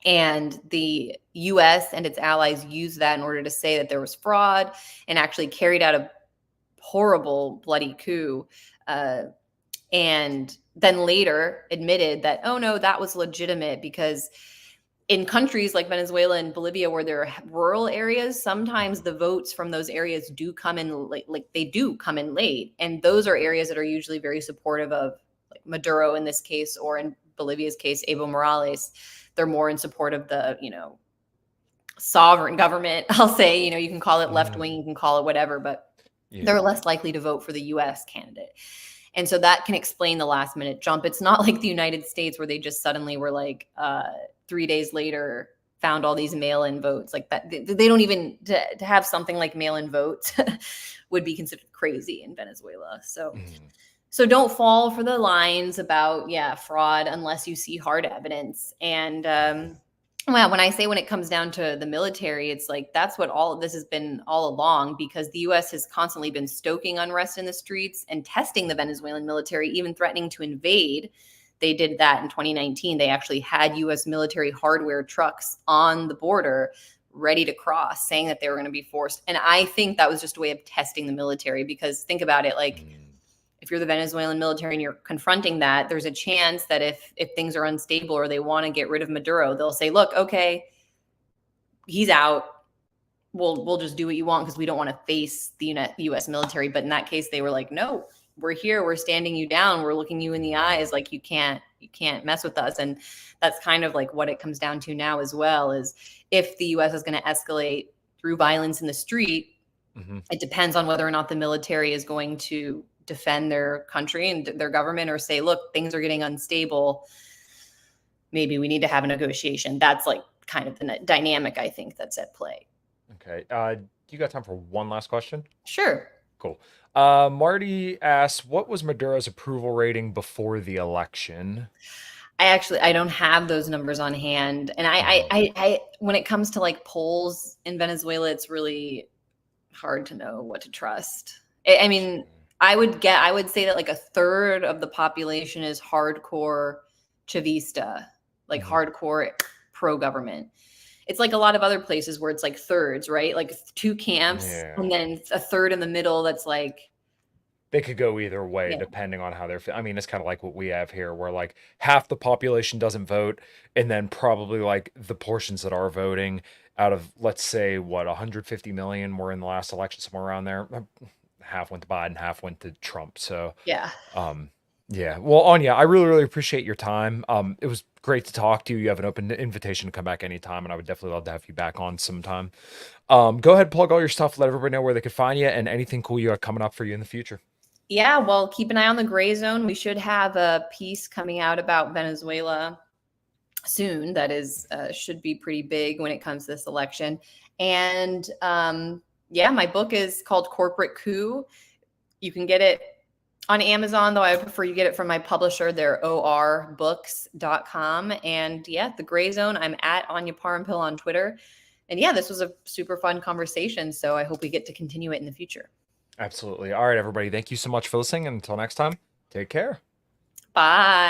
And the US and its allies used that in order to say that there was fraud and actually carried out a horrible, bloody coup. And then later admitted that, oh no, that was legitimate because in countries like Venezuela and Bolivia, where there are rural areas, sometimes the votes from those areas do come in late, like they do come in late. And those are areas that are usually very supportive of like Maduro in this case, or in Bolivia's case, Evo Morales. They're more in support of the, sovereign government. I'll say, you can call it left wing, you can call it whatever, but Yeah. they're less likely to vote for the US candidate. And so that can explain the last minute jump. It's not like the United States where they just suddenly were like 3 days later found all these mail-in votes like that. They don't even to have something like mail-in votes would be considered crazy in Venezuela. So don't fall for the lines about fraud unless you see hard evidence. And well, when I say when it comes down to the military, it's like that's what all of this has been all along, because the U.S. has constantly been stoking unrest in the streets and testing the Venezuelan military, even threatening to invade. They did that in 2019. They actually had U.S. military hardware trucks on the border ready to cross, saying that they were going to be forced. And I think that was just a way of testing the military, because think about it, like if you're the Venezuelan military and you're confronting that, there's a chance that if things are unstable or they want to get rid of Maduro, they'll say, look, okay, he's out. We'll just do what you want because we don't want to face the U.S. military. But in that case, they were like, no, we're here. We're standing you down. We're looking you in the eyes. Like you can't mess with us. And that's kind of like what it comes down to now as well, is if the U.S. is going to escalate through violence in the street, it depends on whether or not the military is going to defend their country and their government, or say, look, things are getting unstable. Maybe we need to have a negotiation. That's like kind of the dynamic I think that's at play. Okay. You got time for one last question? Sure. Cool. Marty asks, what was Maduro's approval rating before the election? I don't have those numbers on hand. And I when it comes to like polls in Venezuela, it's really hard to know what to trust. I mean, I would say that like a third of the population is hardcore Chavista, like hardcore pro-government. It's like a lot of other places where it's like thirds, right? Like two camps and then a third in the middle that's like. They could go either way depending on how they're feeling. I mean, it's kind of like what we have here, where like half the population doesn't vote, and then probably like the portions that are voting out of, let's say, 150 million were in the last election, somewhere around there. Half went to Biden, half went to Trump. So yeah. Well, Anya, I really, really appreciate your time. It was great to talk to you. You have an open invitation to come back anytime, and I would definitely love to have you back on sometime. Go ahead, plug all your stuff, let everybody know where they could find you, and anything cool you got coming up for you in the future. Yeah, well, keep an eye on the Gray Zone. We should have a piece coming out about Venezuela soon that is should be pretty big when it comes to this election. And my book is called Corporate Coup. You can get it on Amazon, though I would prefer you get it from my publisher. They're orbooks.com. And the Gray Zone, I'm at Anya Parampil on Twitter. And this was a super fun conversation. So I hope we get to continue it in the future. Absolutely. All right, everybody. Thank you so much for listening. And until next time, take care. Bye.